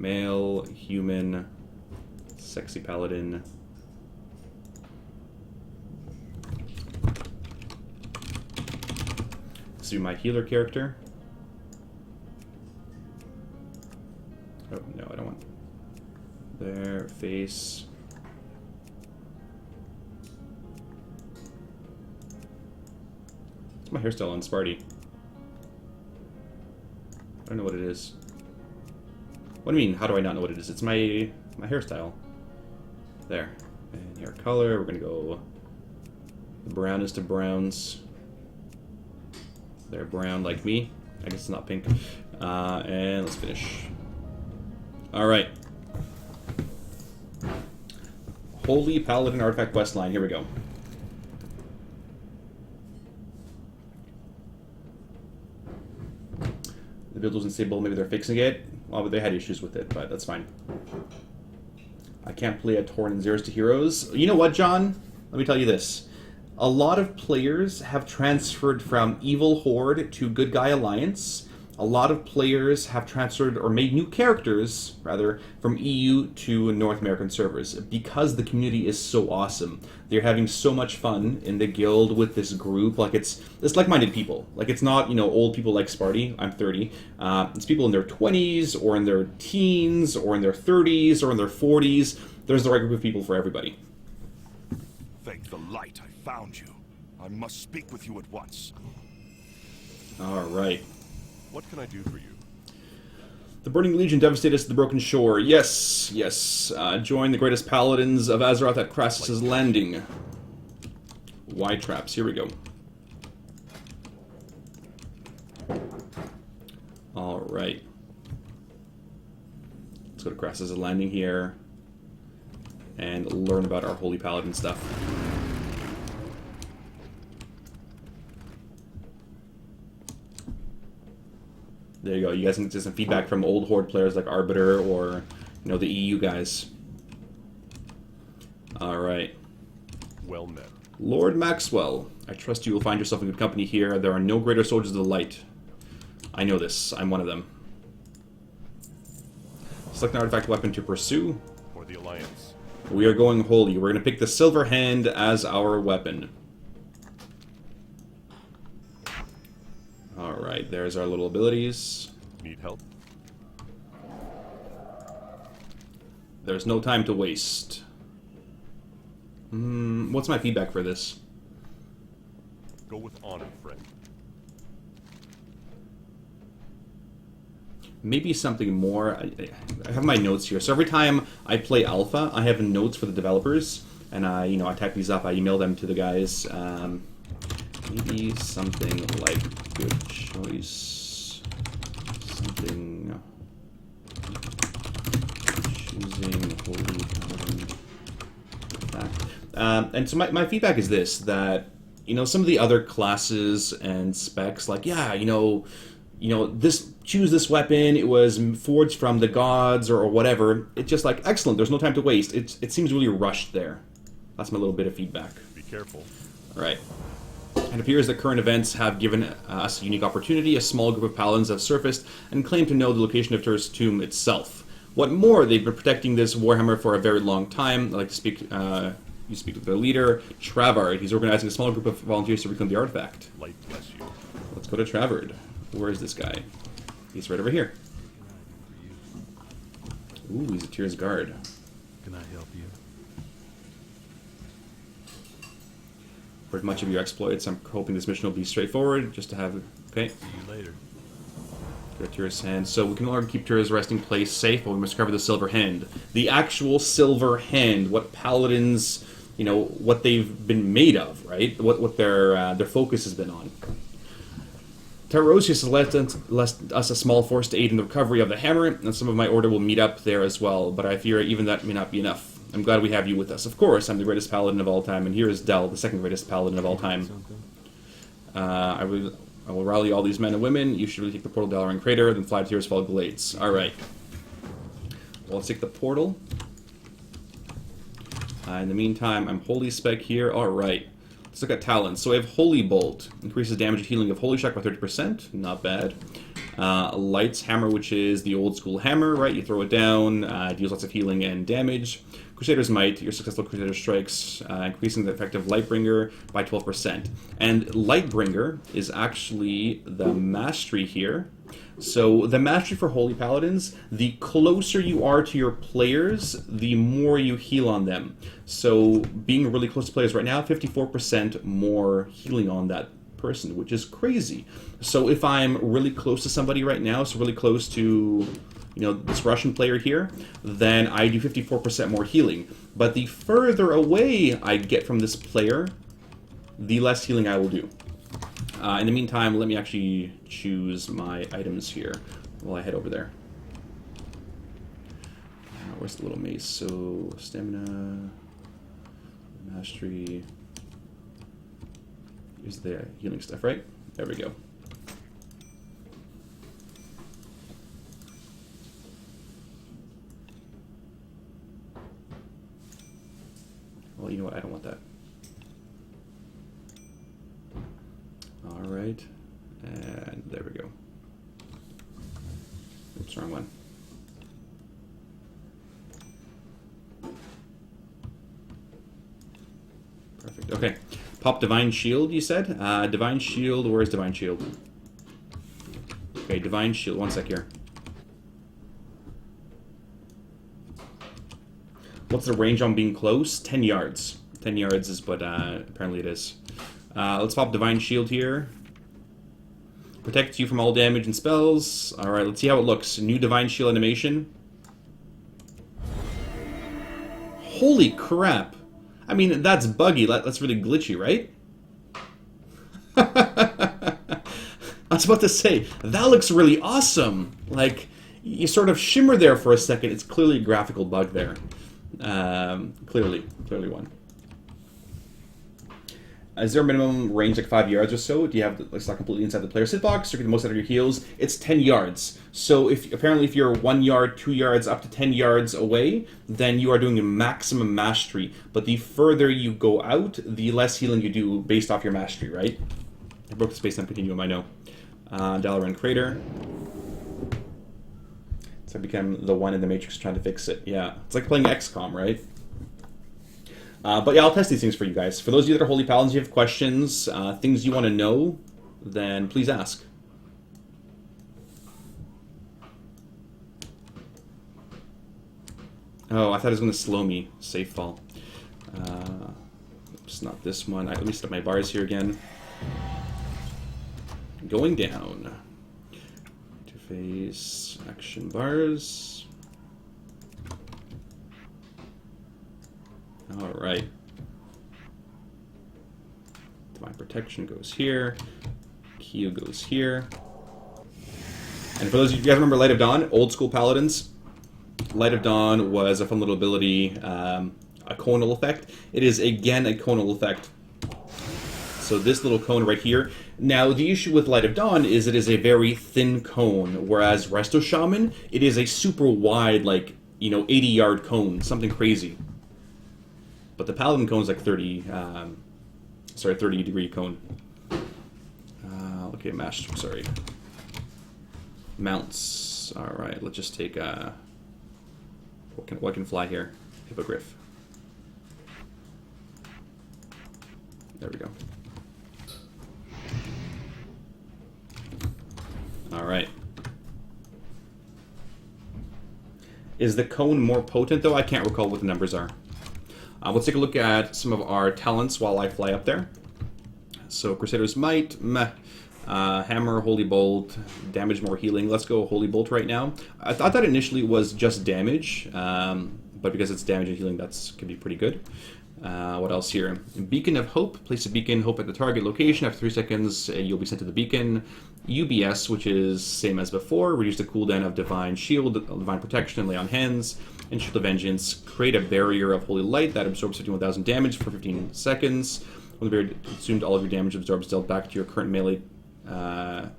Male, human, sexy paladin. Let's do my healer character. Oh, no, I don't want... There, face. What's my hairstyle on Sparty? I don't know what it is. What do you mean, how do I not know what it is? It's my hairstyle. There. And hair color, we're gonna go the brownest of browns. They're brown like me. I guess it's not pink. And let's finish. Alright. Holy Paladin Artifact Questline, here we go. The build wasn't stable, maybe they're fixing it. Well, but they had issues with it, but that's fine. I can't play a Torn and Zeros to Heroes. You know what, John? Let me tell you this. A lot of players have transferred from Evil Horde to Good Guy Alliance. A lot of players have transferred, or made new characters, rather, from EU to North American servers, because the community is so awesome. They're having so much fun in the guild with this group. Like, it's like-minded people. Like, it's not, you know, old people like Sparty. I'm 30. It's people in their 20s, or in their teens, or in their 30s, or in their 40s. There's the right group of people for everybody. Thank the light I found you. I must speak with you at once. Alright. What can I do for you? The Burning Legion devastated us at the Broken Shore. Yes, yes. Join the greatest paladins of Azeroth at Krasus' Landing. Y-traps. Here we go. Alright. Let's go to Krasus' Landing here. And learn about our Holy Paladin stuff. There you go. You guys can get some feedback from old Horde players like Arbiter or, you know, the EU guys. Alright. Well met. Lord Maxwell, I trust you will find yourself in good company here. There are no greater soldiers of the light. I know this. I'm one of them. Select an artifact weapon to pursue. For the Alliance. We are going holy. We're going to pick the Silver Hand as our weapon. Alright, there's our little abilities. Need help? There's no time to waste. What's my feedback for this? Go with honor, friend. Maybe something more. I have my notes here. So every time I play Alpha, I have notes for the developers, and I type these up. I email them to the guys. Maybe something like good choice. Something. Choosing Holy Paladin. And so my feedback is this: that some of the other classes and specs, like choose this weapon. It was forged from the gods or whatever. It's just like excellent. There's no time to waste. It seems really rushed there. That's my little bit of feedback. Be careful. All right. It appears that current events have given us a unique opportunity. A small group of paladins have surfaced and claim to know the location of Tur's tomb itself. What more, they've been protecting this Warhammer for a very long time. I'd like to speak. You speak with their leader, Travard. He's organizing a small group of volunteers to reclaim the artifact. Light bless you. Let's go to Travard. Where is this guy? He's right over here. Ooh, he's a Tyr's guard. Can I help you? Heard much of your exploits. I'm hoping this mission will be straightforward, just to have... Okay. See you later. Go to Tyr's hand. So we can no longer keep Tyr's resting place safe, but we must recover the Silver Hand. The actual Silver Hand. What paladins, what they've been made of, right? What their focus has been on. Tarosius has left us a small force to aid in the recovery of the hammer, and some of my order will meet up there as well, but I fear even that may not be enough. I'm glad we have you with us. Of course, I'm the greatest paladin of all time, and here is Del, the second greatest paladin of all time. I will rally all these men and women. You should really take the portal to Dalaran Crater, then fly to Tearsfall Glades. Alright. Well, let's take the portal. In the meantime, I'm Holy Spec here. Alright. Let's look at talents. So we have Holy Bolt. Increases damage and healing of Holy Shock by 30%. Not bad. Light's Hammer, which is the old school hammer, right? You throw it down, deals lots of healing and damage. Crusader's Might, your successful Crusader strikes, increasing the effect of Lightbringer by 12%. And Lightbringer is actually the mastery here. So the mastery for Holy Paladins, the closer you are to your players, the more you heal on them. So being really close to players right now, 54% more healing on that person, which is crazy. So if I'm really close to somebody right now, so really close to, you know, this Russian player here, then I do 54% more healing. But the further away I get from this player, the less healing I will do. In the meantime, let me actually choose my items here while I head over there. Where's the little mace? So, stamina, mastery. Here's the healing stuff, right? There we go. Well, you know what? I don't want that. Alright. And there we go. Oops, wrong one. Perfect. Okay. Pop Divine Shield, you said? Divine Shield, where's Divine Shield? Okay, Divine Shield. One sec here. What's the range on being close? 10 yards. 10 yards is what apparently it is. Let's pop Divine Shield here. Protects you from all damage and spells. Alright, let's see how it looks. New Divine Shield animation. Holy crap! I mean, that's buggy. That's really glitchy, right? I was about to say, that looks really awesome. Like, you sort of shimmer there for a second. It's clearly a graphical bug there. Clearly one. Is there a minimum range, like 5 yards or so? Do you have it's not completely inside the player's hitbox, or get the most out of your heals? It's 10 yards. So apparently if you're 1 yard, 2 yards, up to 10 yards away, then you are doing a maximum mastery. But the further you go out, the less healing you do based off your mastery, right? I broke the space-time continuum, I know. Dalaran Crater. So I become the one in the Matrix trying to fix it. Yeah, it's like playing XCOM, right? But yeah, I'll test these things for you guys. For those of you that are Holy Paladins, you have questions, things you want to know, then please ask. Oh, I thought it was going to slow me. Safe fall. Oops, not this one. Let me set my bars here again. Going down. Interface, action bars. Alright. Divine Protection goes here. Kyo goes here. And for those of you who guys remember Light of Dawn, old school Paladins, Light of Dawn was a fun little ability, a conal effect. It is, again, a conal effect. So this little cone right here. Now, the issue with Light of Dawn is it is a very thin cone, whereas Resto Shaman, it is a super wide, like, you know, 80-yard cone, something crazy. But the Paladin cone is like 30-degree cone. Okay, master, sorry. Mounts. Alright, let's just take, what can fly here? Hippogriff. There we go. Alright. Is the cone more potent, though? I can't recall what the numbers are. Let's take a look at some of our talents while I fly up there. So, Crusader's Might, meh. Hammer, Holy Bolt, damage, more healing. Let's go Holy Bolt right now. I thought that initially was just damage, but because it's damage and healing, that's could be pretty good. What else here? Beacon of Hope. Place a beacon, hope at the target location. After 3 seconds, you'll be sent to the beacon. UBS, which is same as before. Reduce the cooldown of Divine Shield, Divine Protection, and Lay on Hands. And Shield of Vengeance. Create a barrier of Holy Light that absorbs 51,000 damage for 15 seconds. When the barrier consumed, all of your damage absorbs dealt back to your current melee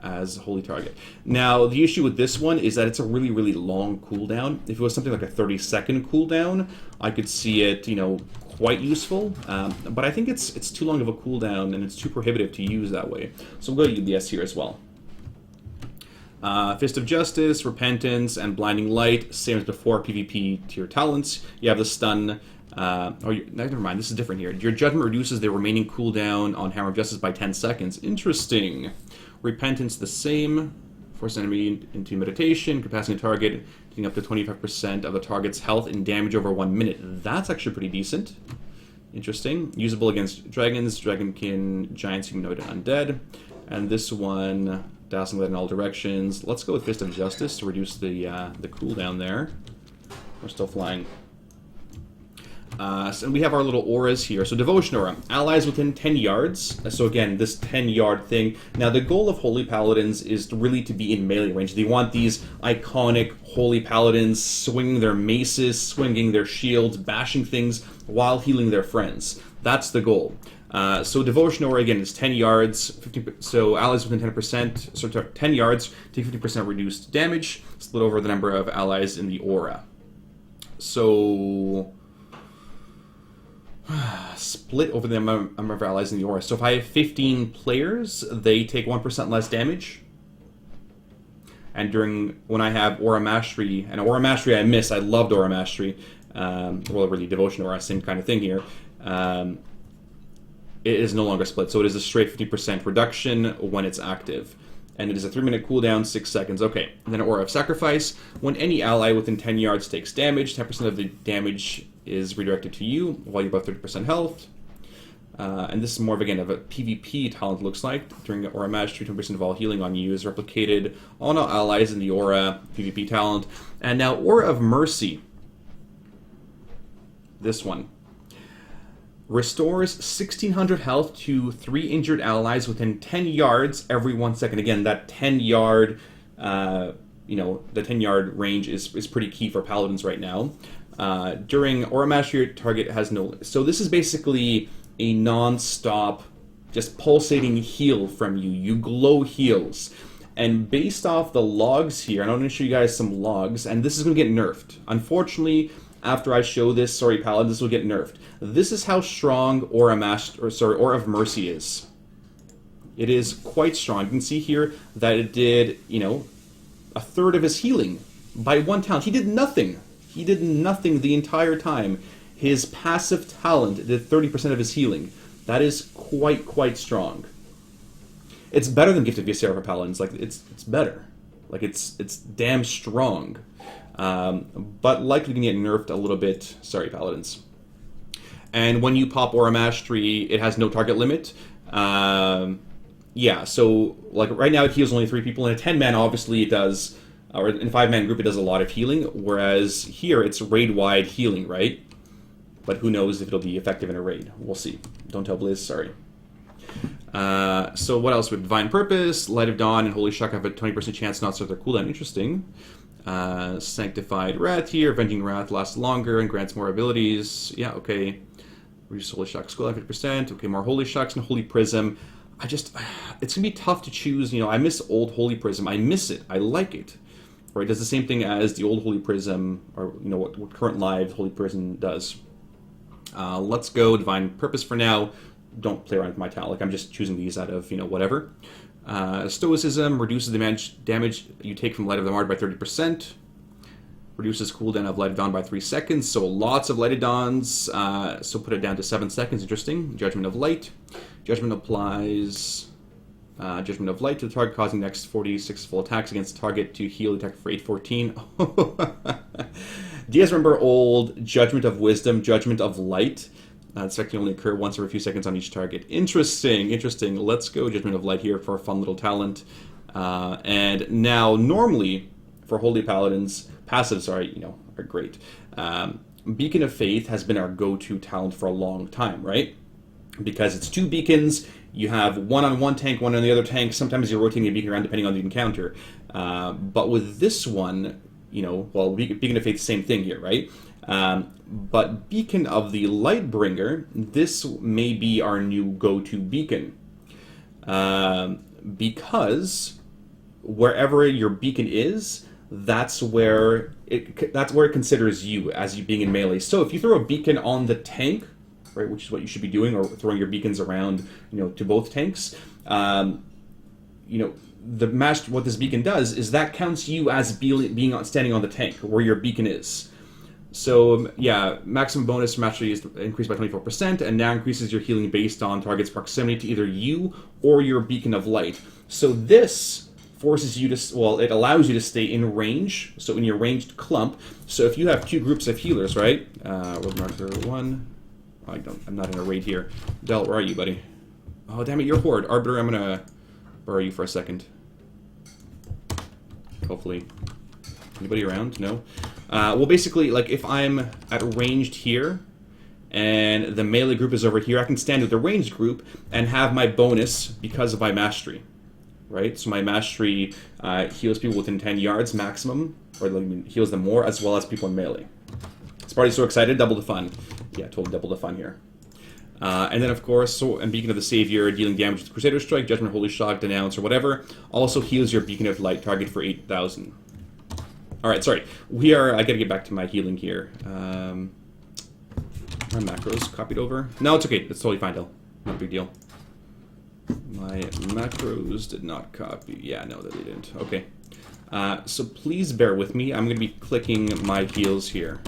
as holy target. Now, the issue with this one is that it's a really, really long cooldown. If it was something like a 30-second cooldown, I could see it, you know, quite useful. But I think it's too long of a cooldown and it's too prohibitive to use that way. So we'll go to UBS here as well. Fist of Justice, Repentance, and Blinding Light, same as before, PvP tier talents. You have the stun. Never mind, this is different here. Your Judgment reduces the remaining cooldown on Hammer of Justice by 10 seconds. Interesting. Repentance the same. Force enemy into meditation, capacity target, taking up to 25% of the target's health and damage over 1 minute. That's actually pretty decent. Interesting. Usable against dragons, dragonkin, giants, humanoid, and undead. And this one, dazzling light in all directions. Let's go with Fist of Justice to reduce the cooldown there. We're still flying. And we have our little auras here. So Devotion Aura, allies within 10 yards. So again, this 10-yard thing. Now the goal of Holy Paladins is really to be in melee range. They want these iconic Holy Paladins swinging their maces, swinging their shields, bashing things while healing their friends. That's the goal. So Devotion Aura, again, is 10 yards. 50, so allies within 10%, so 10 yards, take 50% reduced damage, split over the number of allies in the aura. So split over the number of allies in the aura. So if I have 15 players, they take 1% less damage. And when I have Aura Mastery, and Aura Mastery I miss, I loved Aura Mastery. Well, really, Devotion Aura, same kind of thing here. It is no longer split, so it is a straight 50% reduction when it's active. And it is a 3-minute cooldown, 6 seconds. Okay, and then Aura of Sacrifice. When any ally within 10 yards takes damage, 10% of the damage is redirected to you while you're above 30% health. And this is more of, again, of a PvP talent, looks like. During the Aura Mastery, 20% of all healing on you is replicated on all allies in the Aura PvP talent. And now Aura of Mercy. This one. Restores 1,600 health to 3 injured allies within 10 yards every 1 second. Again, that 10-yard, the 10-yard range is pretty key for Paladins right now. During Aura Mastery, your target has no... So this is basically a non-stop, just pulsating heal from you. You glow heals. And based off the logs here, and I'm going to show you guys some logs, and this is going to get nerfed. Unfortunately, after I show this, sorry, Paladin, this will get nerfed. This is how strong Aura of Mercy is. It is quite strong. You can see here that it did, a third of his healing by 1 talent. He did nothing. He did nothing the entire time. His passive talent did 30% of his healing. That is quite strong. It's better than Gift of Ysera for Paladins. Like, it's better. Like, it's damn strong. But likely can get nerfed a little bit. Sorry, Paladins. And when you pop Aura Mastery, it has no target limit. Yeah, so like right now it heals only 3 people. In a 10-man, obviously it does, or in a 5-man group it does a lot of healing. Whereas here it's raid-wide healing, right? But who knows if it'll be effective in a raid. We'll see. Don't tell Blizz, sorry. So what else? With Divine Purpose, Light of Dawn, and Holy Shock have a 20% chance not to start their cooldown. Interesting. Sanctified Wrath here. Avenging Wrath lasts longer and grants more abilities. Yeah, okay. Reduce Holy Shock's cooldown 50%. Okay, more Holy Shocks and Holy Prism. It's going to be tough to choose. I miss old Holy Prism. I miss it. I like it. Right? It does the same thing as the old Holy Prism, or, what current live Holy Prism does. Let's go Divine Purpose for now. Don't play around with my talent. Like, I'm just choosing these out of, whatever. Stoicism reduces the damage you take from Light of the Martyr by 30%. Reduces cooldown of Light of Dawn by 3 seconds. So lots of Light of Dawns. So put it down to 7 seconds. Interesting. Judgment of Light. Judgment applies Judgment of Light to the target, causing the next 40 successful attacks against the target to heal the attack for 814. Do you guys remember old Judgment of Wisdom, Judgment of Light? This effect can only occur once every few seconds on each target. Interesting. Let's go Judgment of Light here for a fun little talent. And now, normally, for Holy Paladins, passives are great. Beacon of Faith has been our go-to talent for a long time, right? Because it's 2 beacons, you have one on one tank, one on the other tank. Sometimes you're rotating a beacon around depending on the encounter. But with this one, Beacon of Faith, same thing here, right? But Beacon of the Lightbringer, this may be our new go-to beacon. Because wherever your beacon is, that's where it considers you as you being in melee. So if you throw a beacon on the tank, right, which is what you should be doing, or throwing your beacons around, to both tanks, what this beacon does is that counts you as standing on the tank where your beacon is. So yeah, maximum bonus mastery is increased by 24%, and now increases your healing based on target's proximity to either you or your beacon of light. So this forces you to, well, it allows you to stay in range, so in your ranged clump. So if you have two groups of healers, right? World marker 1. I'm not in a raid here. Del, where are you, buddy? Oh, damn it, you're Horde. Arbiter, I'm gonna borrow you for a second. Hopefully. Anybody around? No? Well, basically, like, if I'm at ranged here, and the melee group is over here, I can stand with the ranged group and have my bonus because of my mastery. Right? So my mastery heals people within 10 yards maximum, or heals them more, as well as people in melee. This party's so excited, double the fun. Yeah, totally double the fun here. And then, of course, and Beacon of the Savior, dealing damage with Crusader Strike, Judgment, Holy Shock, Denounce, or whatever, also heals your Beacon of Light target for 8,000. Alright, sorry. I gotta get back to my healing here. My macros copied over? No, it's okay. It's totally fine, Del. Not a big deal. My macros did not copy. Yeah, no, they didn't. Okay. So please bear with me. I'm gonna be clicking my heals here.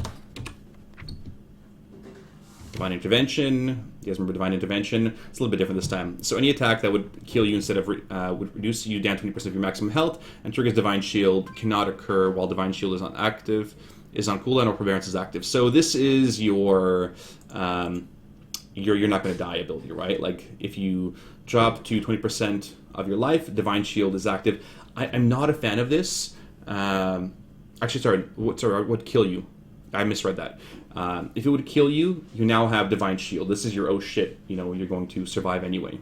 Divine Intervention. You guys remember Divine Intervention? It's a little bit different this time. So any attack that would kill you instead of would reduce you down 20% of your maximum health and triggers Divine Shield cannot occur while Divine Shield is on cooldown or Forbearance is active. So this is your you're not going to die ability, right? Like if you drop to 20% of your life, Divine Shield is active. I'm not a fan of this. Actually, sorry, what would kill you? I misread that. If it would kill you, you now have Divine Shield. This is your oh shit, you're going to survive anyway.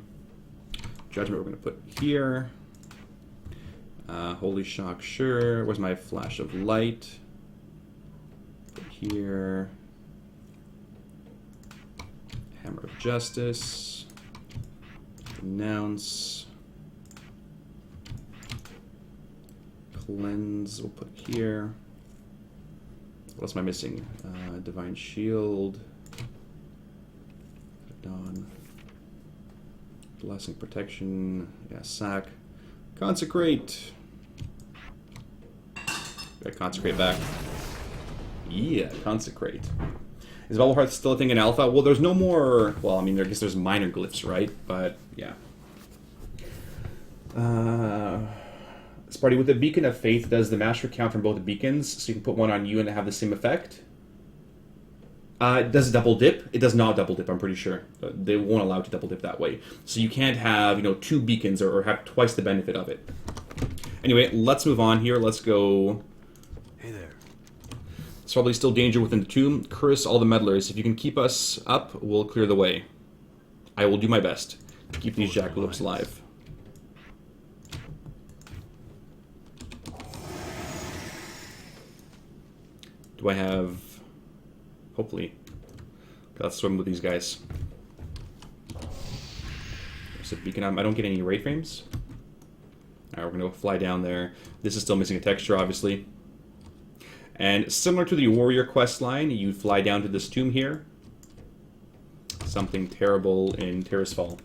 Judgment we're going to put here. Holy Shock, sure. Where's my Flash of Light? Put here. Hammer of Justice. Denounce. Cleanse we'll put here. What else am I missing? Divine Shield. Dawn. Blessing, Protection. Yeah, Sack. Consecrate. Got Consecrate back. Yeah, Consecrate. Is Bubble Hearth still a thing in Alpha? Well, there's no more... Well, I mean, I guess there's minor glyphs, right? But, yeah. This party with the Beacon of Faith does the master count from both the beacons, so you can put one on you and have the same effect. It does double dip. It does not double dip, I'm pretty sure. They won't allow it to double dip that way. So you can't have, two beacons or have twice the benefit of it. Anyway, let's move on here. Let's go... Hey there. There's probably still danger within the tomb. Curse all the meddlers. If you can keep us up, we'll clear the way. I will do my best to keep these jackalopes alive. Do I have... Hopefully. Gotta swim with these guys. There's a beacon. I don't get any ray frames. Alright, we're gonna fly down there. This is still missing a texture, obviously. And similar to the warrior quest line, you fly down to this tomb here. Something terrible in Terrace Fall.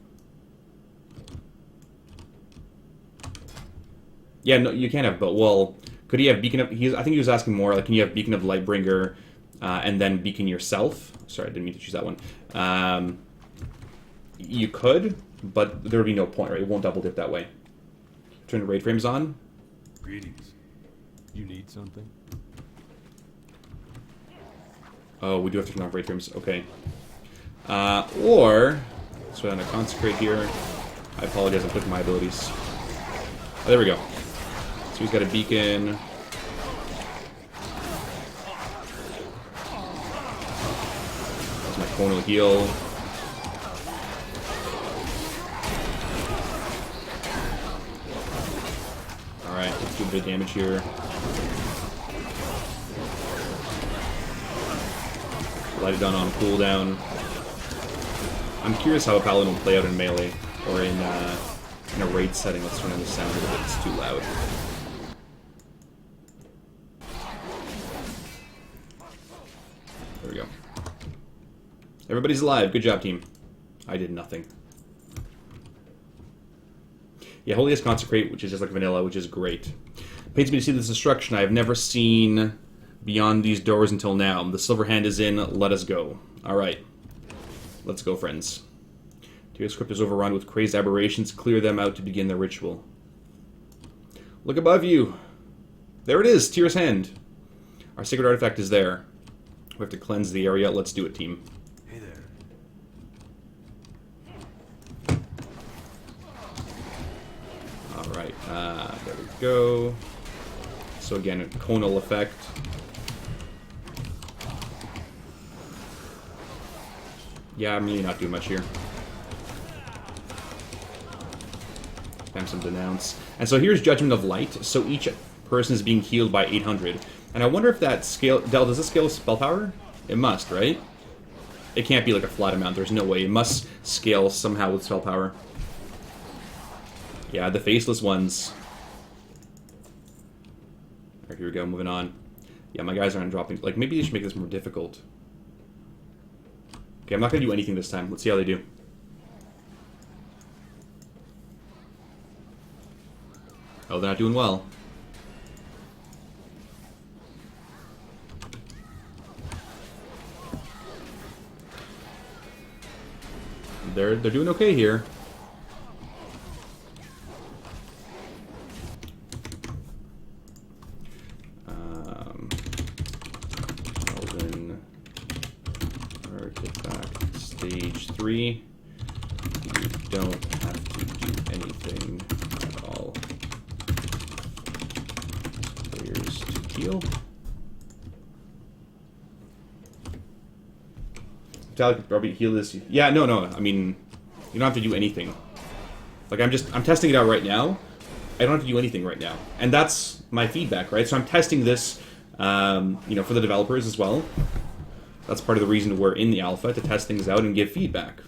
Yeah, no, you can't have both. Well... Could he have Beacon of... I think he was asking more, like, can you have Beacon of Lightbringer and then Beacon yourself? Sorry, I didn't mean to choose that one. You could, but there would be no point, right? It won't double dip that way. Turn the raid frames on. Greetings. You need something? Oh, we do have to turn off raid frames. Okay. Or... So I'm going to consecrate here. I apologize, I'm clicking my abilities. Oh, there we go. So he's got a beacon. That's my conal heal. Alright, let's do a bit of damage here. Light it down on cooldown. I'm curious how a Paladin will play out in melee, or in a raid setting. Let's turn on the sound a little bit, it's too loud. There we go. Everybody's alive. Good job, team. I did nothing. Yeah, Holy has Consecrate, which is just like vanilla, which is great. Pains me to see this destruction. I have never seen beyond these doors until now. The silver hand is in. Let us go. Alright. Let's go, friends. Tyr's crypt is overrun with crazed aberrations. Clear them out to begin the ritual. Look above you. There it is, Tyr's hand. Our sacred artifact is there. We have to cleanse the area. Let's do it, team. Hey there. Alright, there we go. So again, a conal effect. Yeah, I'm really not doing much here. Spam some Denounce. And so here's Judgment of Light. So each person is being healed by 800. And I wonder if that scale... Del, does this scale with spell power? It must, right? It can't be like a flat amount. There's no way. It must scale somehow with spell power. Yeah, the faceless ones. Alright, here we go. Moving on. Yeah, my guys aren't dropping... Like, maybe they should make this more difficult. Okay, I'm not going to do anything this time. Let's see how they do. Oh, they're not doing well. They're doing okay here. Paladin artifact stage 3. You don't have to do anything at all. Players to heal. Vitalik could probably heal this. Yeah, no. I mean, you don't have to do anything. Like, I'm testing it out right now. I don't have to do anything right now. And that's my feedback, right? So I'm testing this, you know, for the developers as well. That's part of the reason we're in the alpha, to test things out and give feedback.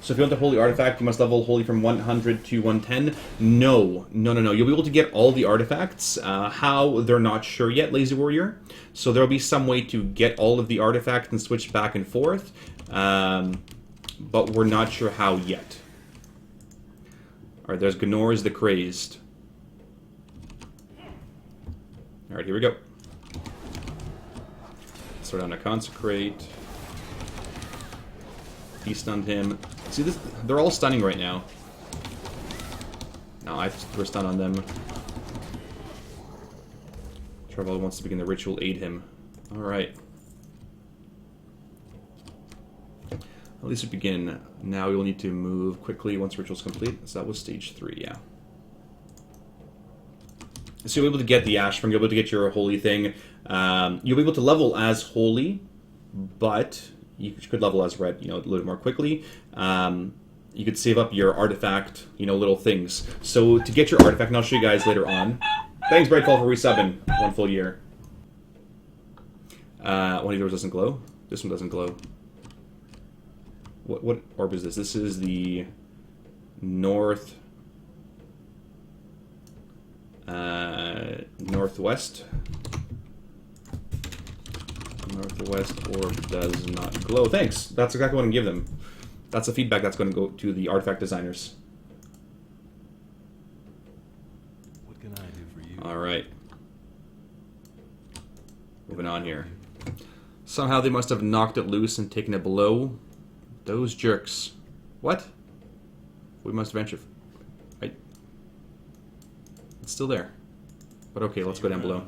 So if you want the Holy Artifact, you must level Holy from 100 to 110. No. You'll be able to get all the artifacts. How, they're not sure yet, Lazy Warrior. So there'll be some way to get all of the artifacts and switch back and forth. But we're not sure how yet. Alright, there's Gnor's the Crazed. Alright, here we go. Throw down a Consecrate. He stunned him. See, this, they're all stunning right now. No, I threw a stun on them. Travel wants to begin the ritual, aid him. Alright. At least we begin. Now we will need to move quickly once ritual's complete. So that was stage 3, yeah. So you'll be able to get the Ash from, you'll be able to get your Holy thing. You'll be able to level as Holy, but you could level as Red, you know, a little more quickly. You could save up your artifact, you know, little things. So to get your artifact, and I'll show you guys later on. Thanks, Brightfall, for resubbing 1 full year. One of yours doesn't glow. This one doesn't glow. What orb is this? This is the northwest orb does not glow. Thanks. That's exactly what I'm giving them. That's the feedback that's going to go to the artifact designers. What can I do for you? All right. Moving on here. Somehow they must have knocked it loose and taken it below. Those jerks. What? We must venture. Right. It's still there. But okay, let's go down below.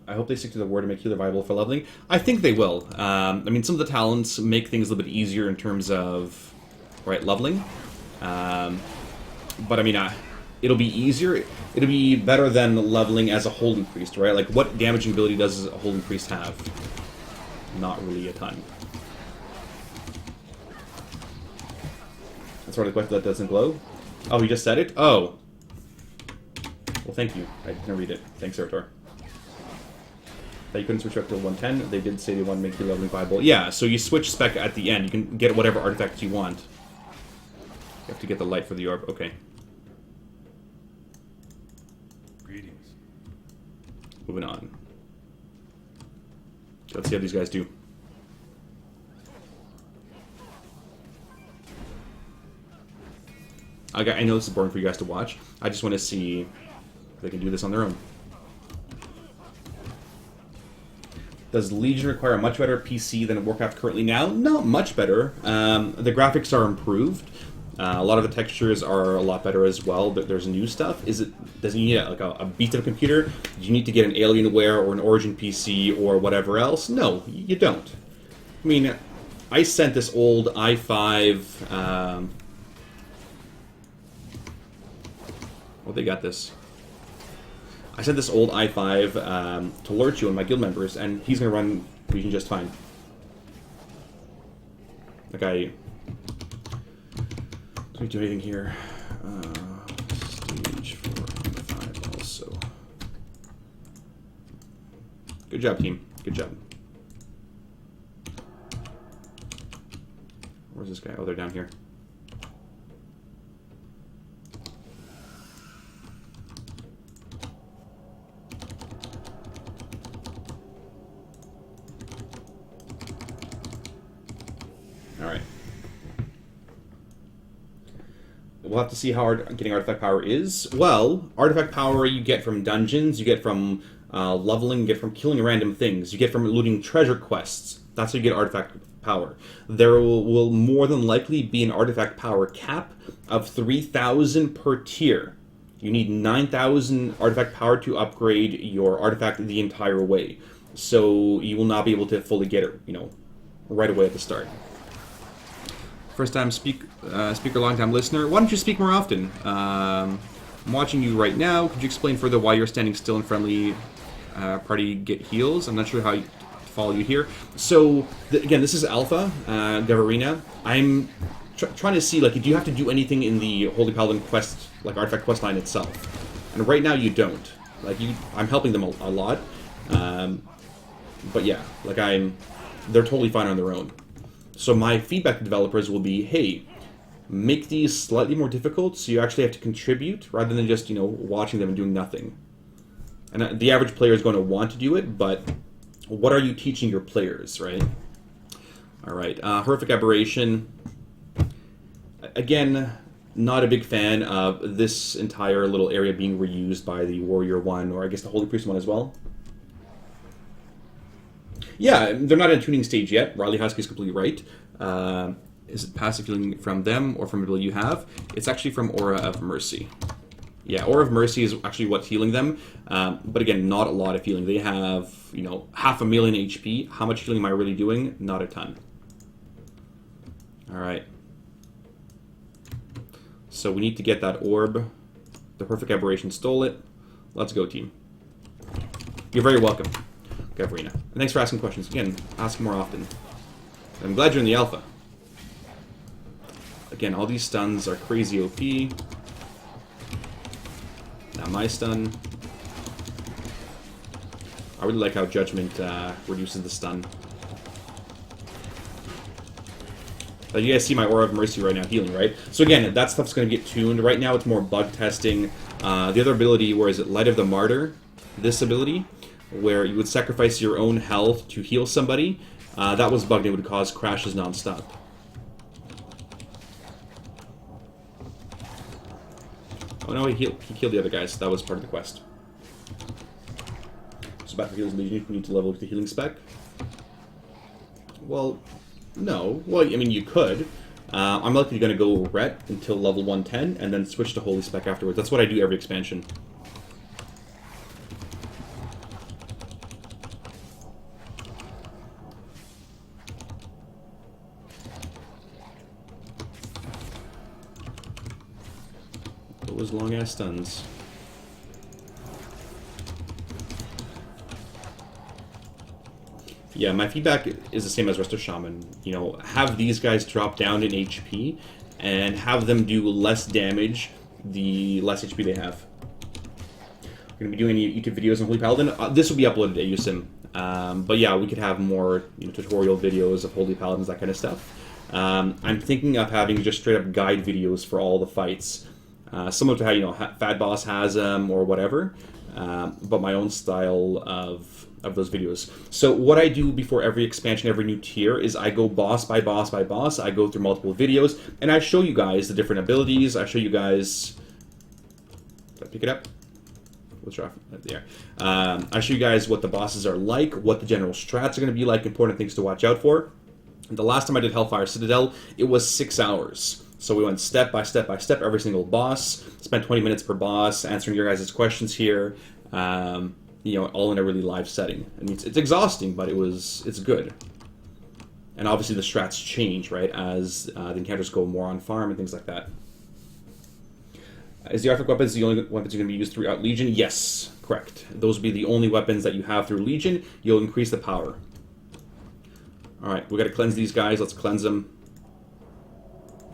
I hope they stick to the word to make healer viable for leveling. I think they will. I mean, some of the talents make things a little bit easier in terms of, right, leveling. But I mean, it'll be easier. It'll be better than leveling as a Holy Priest, right? Like, what damaging ability does a Holy Priest have? Not really a ton. That's sort of the question that doesn't glow. Oh, he just said it? Oh. Well, thank you. I didn't read it. Thanks, Zerator. That you couldn't switch up to 110. They did say they want to make your leveling viable. Yeah, so you switch spec at the end. You can get whatever artifacts you want. You have to get the light for the orb. Okay. Greetings. Moving on. Let's see how these guys do. I know this is boring for you guys to watch. I just want to see if they can do this on their own. Does Legion require a much better PC than Warcraft currently now? Not much better. The graphics are improved. A lot of the textures are a lot better as well, but there's new stuff. Does it need like a beast of a computer? Do you need to get an Alienware or an Origin PC or whatever else? No, you don't. I mean, I sent this old i5... well, they got this. I sent this old i5 to Lurchu and my guild members, and he's going to run Legion just fine. Like, let me do anything here. Stage 4 and 5 also. Good job, team. Good job. Where's this guy? Oh, they're down here. Alright. We'll have to see how hard getting artifact power is. Well, artifact power you get from dungeons, you get from leveling, you get from killing random things, you get from looting treasure quests. That's how you get artifact power. There will more than likely be an artifact power cap of 3,000 per tier. You need 9,000 artifact power to upgrade your artifact the entire way. So you will not be able to fully get it, right away at the start. First time speaker, long time listener. Why don't you speak more often? I'm watching you right now. Could you explain further why you're standing still in friendly party get heals? I'm not sure how to follow you here. So again, this is Alpha Gavarina. I'm trying to see, like, do you have to do anything in the Holy Paladin quest, like artifact quest line itself? And right now you don't. Like, I'm helping them a lot. But yeah, like they're totally fine on their own. So my feedback to developers will be, hey, make these slightly more difficult so you actually have to contribute rather than just, watching them and doing nothing. And the average player is going to want to do it, but what are you teaching your players, right? All right, Horrific Aberration. Again, not a big fan of this entire little area being reused by the Warrior one, or I guess the Holy Priest one as well. Yeah, they're not in a tuning stage yet. Riley Husky's completely right. Is it passive healing from them or from ability you have? It's actually from Aura of Mercy. Yeah, Aura of Mercy is actually what's healing them. But again, not a lot of healing. They have, 500,000 HP. How much healing am I really doing? Not a ton. Alright. So we need to get that orb. The Perfect Aberration stole it. Let's go, team. You're very welcome, Gavrina. And thanks for asking questions. Again, ask more often. I'm glad you're in the alpha. Again, all these stuns are crazy OP. Now my stun. I really like how Judgment reduces the stun. You guys see my Aura of Mercy right now healing, right? So again, that stuff's going to get tuned. Right now it's more bug testing. The other ability, where is it? Light of the Martyr. This ability, where you would sacrifice your own health to heal somebody. That was bugged. It would cause crashes non-stop. Oh no, he killed the other guys. That was part of the quest. So back to Healer's Legion, you need to level up the healing spec. Well, no. Well, I mean, you could. I'm likely going to go Ret until level 110, and then switch to Holy Spec afterwards. That's what I do every expansion. Those long-ass stuns. Yeah, my feedback is the same as Resto Shaman. Have these guys drop down in HP and have them do less damage the less HP they have. We're going to be doing YouTube videos on Holy Paladin. This will be uploaded to AUSIM. But yeah, we could have more tutorial videos of Holy Paladins, that kind of stuff. I'm thinking of having just straight up guide videos for all the fights. Similar to how, Fat Boss has them or whatever. But my own style of of those videos. So what I do before every expansion, every new tier, is I go boss by boss by boss. I go through multiple videos, and I show you guys the different abilities. I show you guys... Did I pick it up? What's off there? I show you guys what the bosses are like, what the general strats are going to be like, important things to watch out for. And the last time I did Hellfire Citadel, it was 6 hours. So we went step by step by step, every single boss. Spent 20 minutes per boss, answering your guys' questions here. You know, all in a really live setting. I mean, it's exhausting, but it's good. And obviously the strats change, right, as the encounters go more on farm and things like that. Is the Arctic weapons the only weapons you're going to be used throughout Legion? Yes, correct. Those will be the only weapons that you have through Legion. You'll increase the power. Alright, we got to cleanse these guys. Let's cleanse them.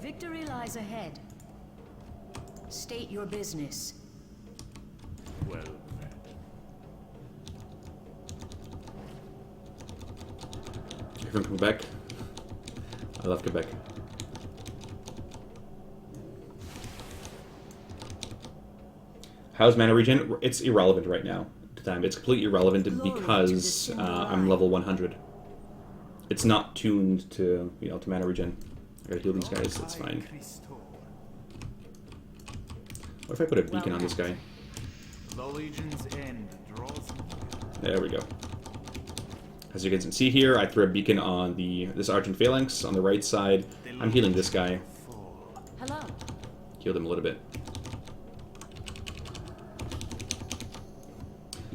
Victory lies ahead. State your business. Well met. You're from Quebec? I love Quebec. How's mana regen? It's irrelevant right now. To time. It's completely irrelevant because I'm level 100. It's not tuned to, you know, to mana regen. I gotta heal these guys, that's fine. What if I put a beacon on this guy? The Legion's end draws. There we go. As you can see here, I threw a beacon on this Argent Phalanx on the right side. I'm healing this guy. Hello. Healed him a little bit.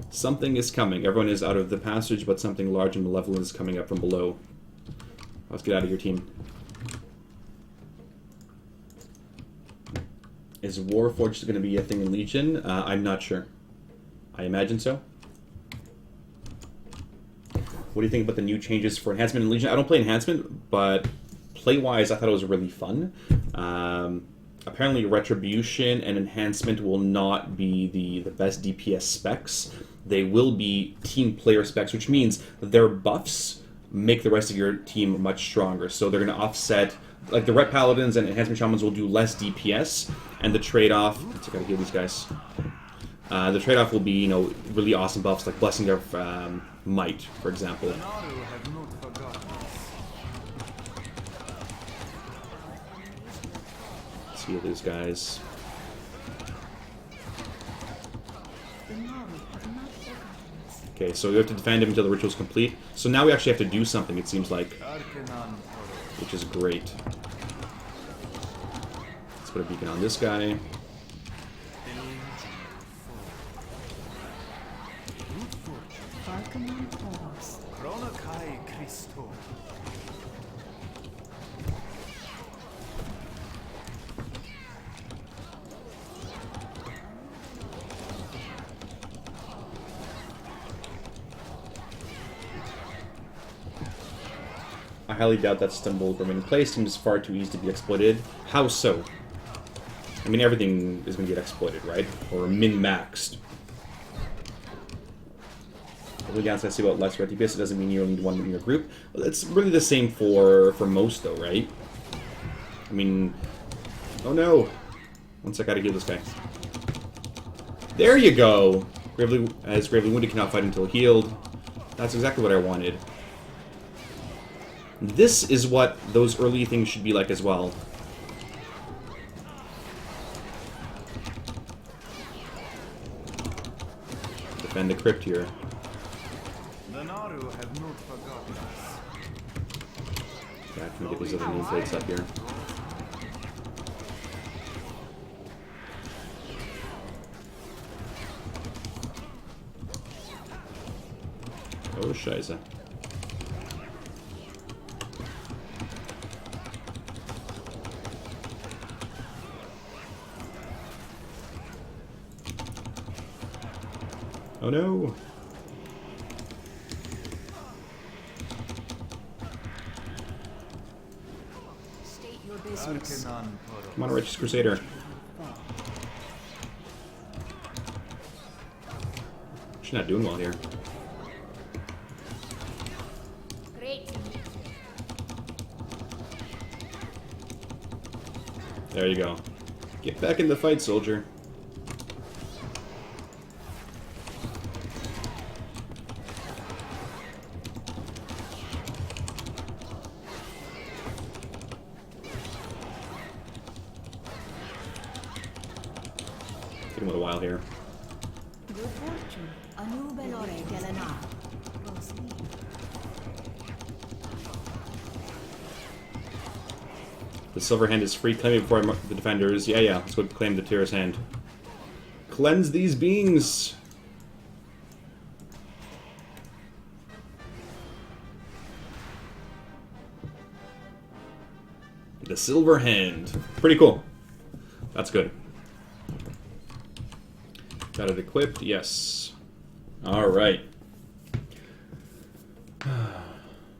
Something is coming. Everyone is out of the passage, but something large and malevolent is coming up from below. Let's get out of your team. Is Warforged going to be a thing in Legion? I'm not sure. I imagine so. What do you think about the new changes for Enhancement in Legion? I don't play Enhancement, but play-wise, I thought it was really fun. Apparently, Retribution and Enhancement will not be the best DPS specs. They will be team player specs, which means their buffs make the rest of your team much stronger. So they're going to offset, like the Ret Paladins and Enhancement Shamans will do less DPS, and the trade-off, so I gotta heal these guys. The trade-off will be, you know, really awesome buffs like Blessing of Might, for example. Let's heal these guys. Okay, so we have to defend him until the ritual's complete. So now we actually have to do something, it seems like. Which is great. Let's put a beacon on this guy. I highly doubt that system will remain in place. Seems far too easy to be exploited. How so? I mean, everything is going to get exploited, right? Or min-maxed. The only downside I see about less red DPS, it doesn't mean you only need one in your group. Well, it's really the same for most, though, right? I mean... Oh no! One sec, I gotta heal this guy. There you go! Gravely wounded, cannot fight until healed. That's exactly what I wanted. This is what those early things should be like as well. Defend the crypt here. The Naru have not forgotten us. Yeah, I can get these other nameplates up here. Oh, Scheiße. Oh no! State your business. Come on, Righteous Crusader. She's not doing well here. Great. There you go. Get back in the fight, soldier. while here. Good fortune. Anu belore delana. The silver hand is free. Claim it before I mark the defenders. Yeah. Let's go claim the Tyr's hand. Cleanse these beings. The silver hand. Pretty cool. That's good. Got it equipped? Yes. Alright.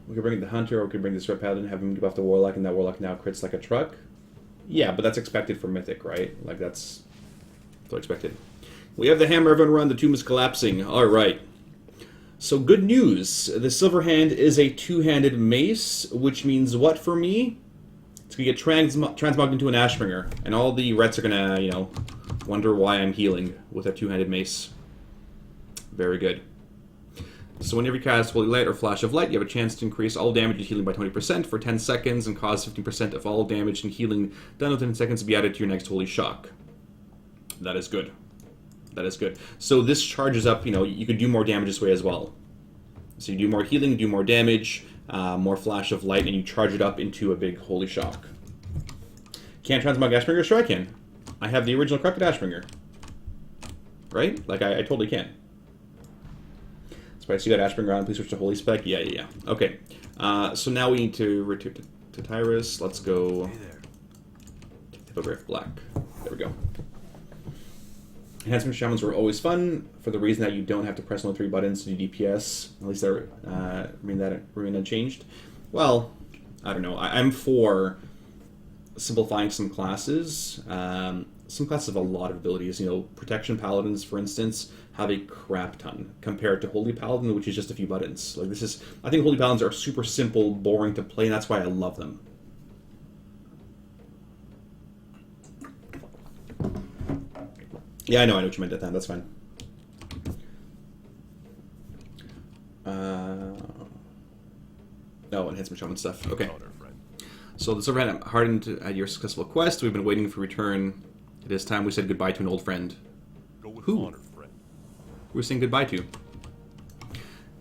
We could bring the Hunter, or we could bring this Red Paladin, have him give off the Warlock, and that Warlock now crits like a truck. Yeah, but that's expected for Mythic, right? Like, that's so expected. We have the Hammer, everyone run, the tomb is collapsing. Alright. So, good news. The Silver Hand is a two-handed mace, which means what for me? It's going to get transmogged into an Ashbringer, and all the Rets are going to, you know, wonder why I'm healing with a two-handed mace. Very good. So whenever you cast Holy Light or Flash of Light, you have a chance to increase all damage and healing by 20% for 10 seconds and cause 15% of all damage and healing done within 10 seconds to be added to your next Holy Shock. That is good. That is good. So this charges up, you know, you could do more damage this way as well. So you do more healing, do more damage, more Flash of Light, and you charge it up into a big Holy Shock. Can't transmog Ashbringer? Sure I can. I have the original Corrupted Ashbringer. Right? Like, I totally can. So I see that Ashbringer on, please switch to Holy Spec. Yeah. Okay. So now we need to return to Tyrus. Let's go. Hey there. Hippogriff Black. There we go. Enhancement Shamans were always fun for the reason that you don't have to press only 3 buttons to do DPS. At least that remain unchanged. Well, I don't know. I'm for simplifying some classes. Some classes have a lot of abilities. You know, Protection Paladins, for instance, have a crap ton compared to Holy Paladin, which is just a few buttons. Like, I think Holy Paladins are super simple, boring to play, and that's why I love them. Yeah, I know what you meant at that. That's fine. No, enhancement shaman stuff. Okay. So the Silver Hand hardened at your successful quest. We've been waiting for return. It is time we said goodbye to an old friend. Go with Who? honor, friend. We're saying goodbye to.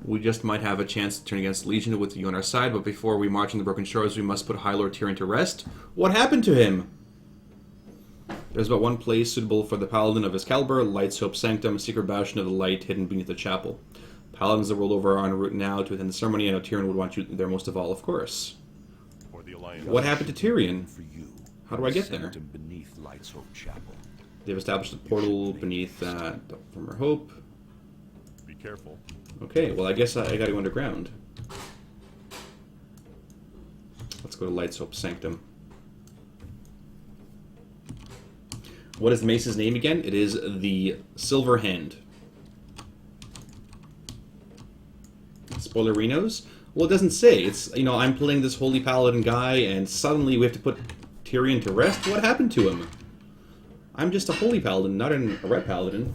We just might have a chance to turn against Legion with you on our side, but before we march on the Broken Shores, we must put High Lord Tyrion to rest. What happened to him? There's but one place suitable for the Paladin of his caliber, Light's Hope Sanctum, secret bastion of the light hidden beneath the chapel. Paladins that rolled over are en route now to attend the ceremony. I know Tyrion would want you there most of all, of course. For the Alliance. What happened to Tyrion? For you. How do I get there? Sanctum beneath Light's Hope Chapel. They've established a portal beneath from her hope. Be careful. Okay, well I guess I gotta go underground. Let's go to Light's Hope Sanctum. What is the mace's name again? It is the Silver Hand. Spoilerinos? Well, it doesn't say. It's, you know, I'm playing this Holy Paladin guy, and suddenly we have to put Tyrion to rest? What happened to him? I'm just a Holy Paladin, not a Red Paladin.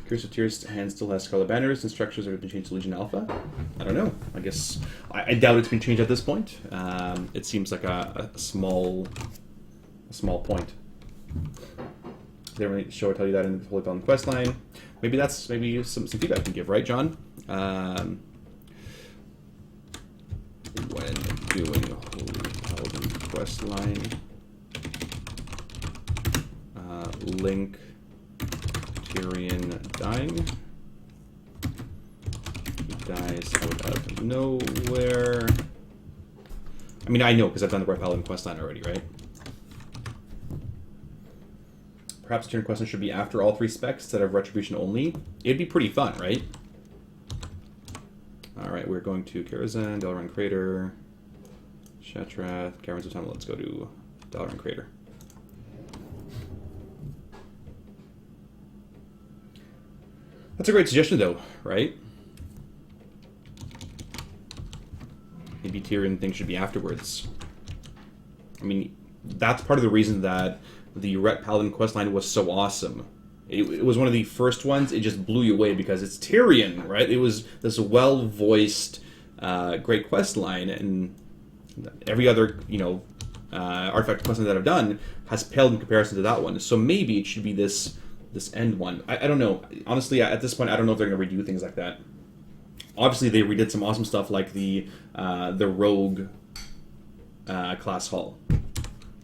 Curious if Tyrion's hand still has Scarlet Banners and structures that have been changed to Legion Alpha? I don't know. I guess... I doubt it's been changed at this point. It seems like a small point. They don't really show or tell you that in the Holy Paladin quest line. Maybe that's some feedback you can give, right, John? When doing Holy Paladin quest line, link Tyrion dying. He dies out of nowhere. I mean, I know because I've done the Red Paladin quest line already, right? Perhaps Tyrion quest line should be after all 3 specs instead of Retribution only. It'd be pretty fun, right? Alright, we're going to Karazhan, Dalaran Crater, Shatrath, Caverns of Time. Let's go to Dalaran Crater. That's a great suggestion, though, right? Maybe Tyrion things should be afterwards. I mean, that's part of the reason that the Ret Paladin questline was so awesome. It was one of the first ones. It just blew you away because it's Tyrion, right? It was this well-voiced, great quest line, and every other, you know, artifact quests that I've done has paled in comparison to that one. So maybe it should be this end one. I don't know. Honestly, at this point, I don't know if they're going to redo things like that. Obviously, they redid some awesome stuff like the Rogue class hall,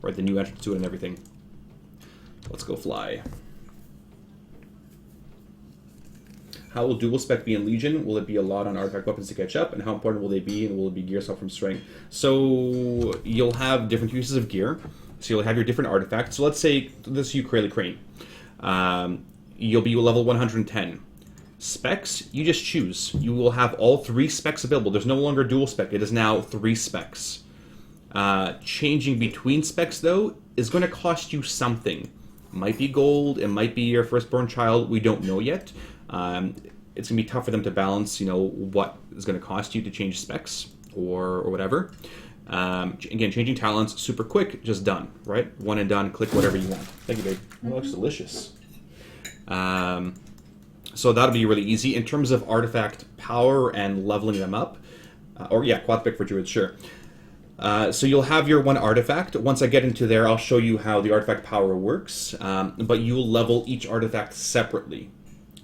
right? The new entrance to it and everything. Let's go fly. How will dual spec be in Legion? Will it be a lot on artifact weapons to catch up? And how important will they be? And will it be gear swap from strength? So you'll have different uses of gear. So you'll have your different artifacts. So let's say this is Ukraili Crane. You'll be level 110. Specs, you just choose. You will have all 3 specs available. There's no longer dual spec. It is now 3 specs. Changing between specs, though, is going to cost you something. Might be gold. It might be your firstborn child. We don't know yet. It's going to be tough for them to balance, what is going to cost you to change specs or whatever. Again, changing talents, super quick, just done, right? One and done, click whatever you want. Thank you, babe. That looks delicious. So that'll be really easy. In terms of artifact power and leveling them up, quad pick for druids, sure. So you'll have your one artifact. Once I get into there, I'll show you how the artifact power works, but you'll level each artifact separately.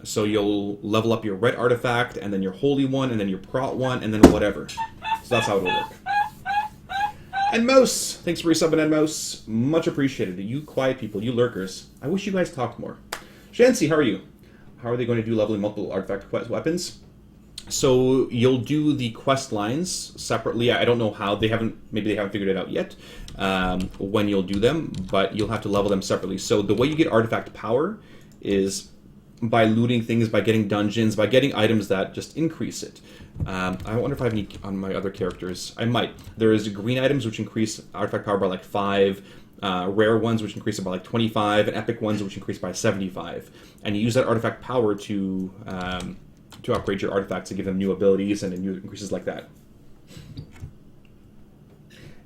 So you'll level up your red artifact, and then your holy one, and then your prot one, and then whatever. So that's how it'll work. And Mouse, thanks for resubbing, and Mouse, much appreciated. You quiet people, you lurkers. I wish you guys talked more. Shancy, how are you? How are they going to do leveling multiple artifact weapons? So you'll do the quest lines separately. I don't know how. Maybe they haven't figured it out yet when you'll do them, but you'll have to level them separately. So the way you get artifact power is by looting things, by getting dungeons, by getting items that just increase it. I wonder if I have any on my other characters. I might. There's green items which increase artifact power by like 5, rare ones which increase it by like 25, and epic ones which increase by 75. And you use that artifact power to upgrade your artifacts to give them new abilities and new increases like that.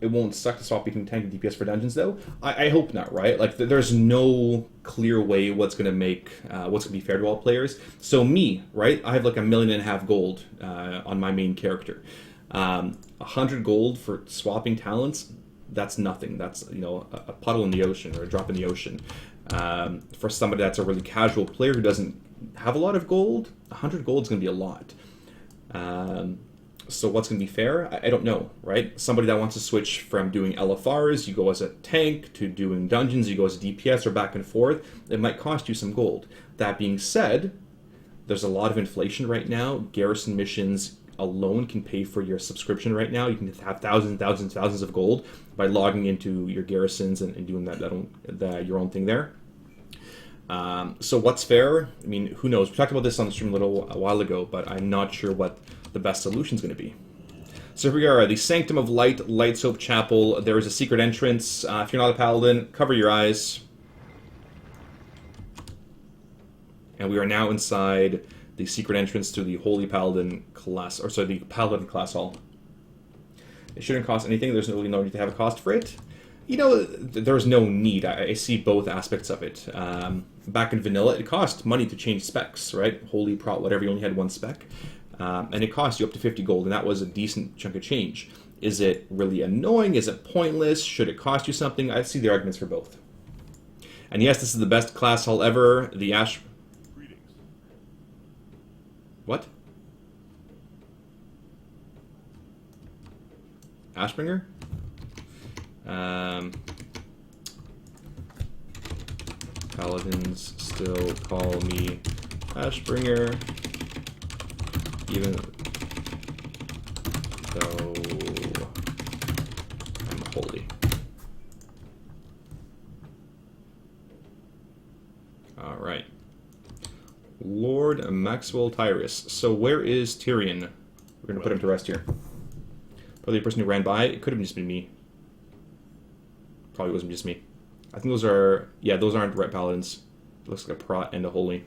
It won't suck to swap between tank and DPS for dungeons, though. I hope not, right? Like, there's no clear way what's going to make what's going to be fair to all players. So me, right? I have like 1.5 million gold on my main character. 100 gold for swapping talents. That's nothing. That's a puddle in the ocean or a drop in the ocean. For somebody that's a really casual player who doesn't have a lot of gold, 100 gold is going to be a lot. So what's going to be fair? I don't know, right? Somebody that wants to switch from doing LFRs, you go as a tank, to doing dungeons, you go as a DPS, or back and forth. It might cost you some gold. That being said, there's a lot of inflation right now. Garrison missions alone can pay for your subscription right now. You can have thousands of gold by logging into your garrisons and doing your own thing there. So what's fair? I mean, who knows? We talked about this on the stream a while ago, but I'm not sure what the best solution is going to be. So here we are, the Sanctum of Light, Light Soap Chapel. There is a secret entrance. If you're not a paladin, cover your eyes. And we are now inside the secret entrance to the Holy Paladin class, the Paladin class hall. It shouldn't cost anything. There's really no need to have a cost for it. There's no need. I see both aspects of it. Back in vanilla, it cost money to change specs, right? Holy, prot, whatever, you only had one spec. And it cost you up to 50 gold, and that was a decent chunk of change. Is it really annoying? Is it pointless? Should it cost you something? I see the arguments for both. And yes, this is the best class hall ever. The Ash... Greetings. What? Ashbringer? Paladins still call me Ashbringer, even though I'm holy. Alright. Lord Maxwell Tyrus. So where is Tyrion? We're going to put him to rest here. Probably the person who ran by. It could have just been me. Probably wasn't just me. I think those are... Yeah, those aren't red paladins. It looks like a prot and a holy.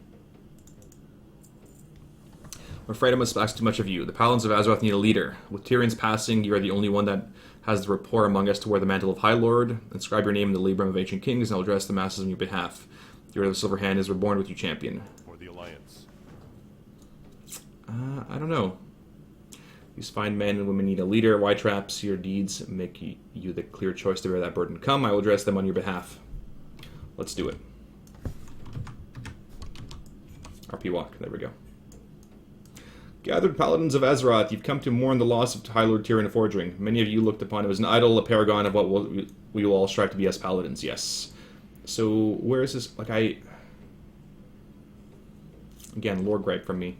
I'm afraid I must ask too much of you. The paladins of Azeroth need a leader. With Tyrion's passing, you are the only one that has the rapport among us to wear the mantle of High Lord. Inscribe your name in the Librum of Ancient Kings, and I'll address the masses on your behalf. The Order of the Silver Hand is reborn with you, champion. For the Alliance. I don't know. These fine men and women need a leader. Why traps? Your deeds make you the clear choice to bear that burden. Come, I will address them on your behalf. Let's do it. RP walk. There we go. Gathered paladins of Azeroth, you've come to mourn the loss of High Lord Tyrion of Fordring. Many of you looked upon him as an idol, a paragon of what we will all strive to be as paladins. Yes. So, where is this? Like, Again, Lord gripe from me.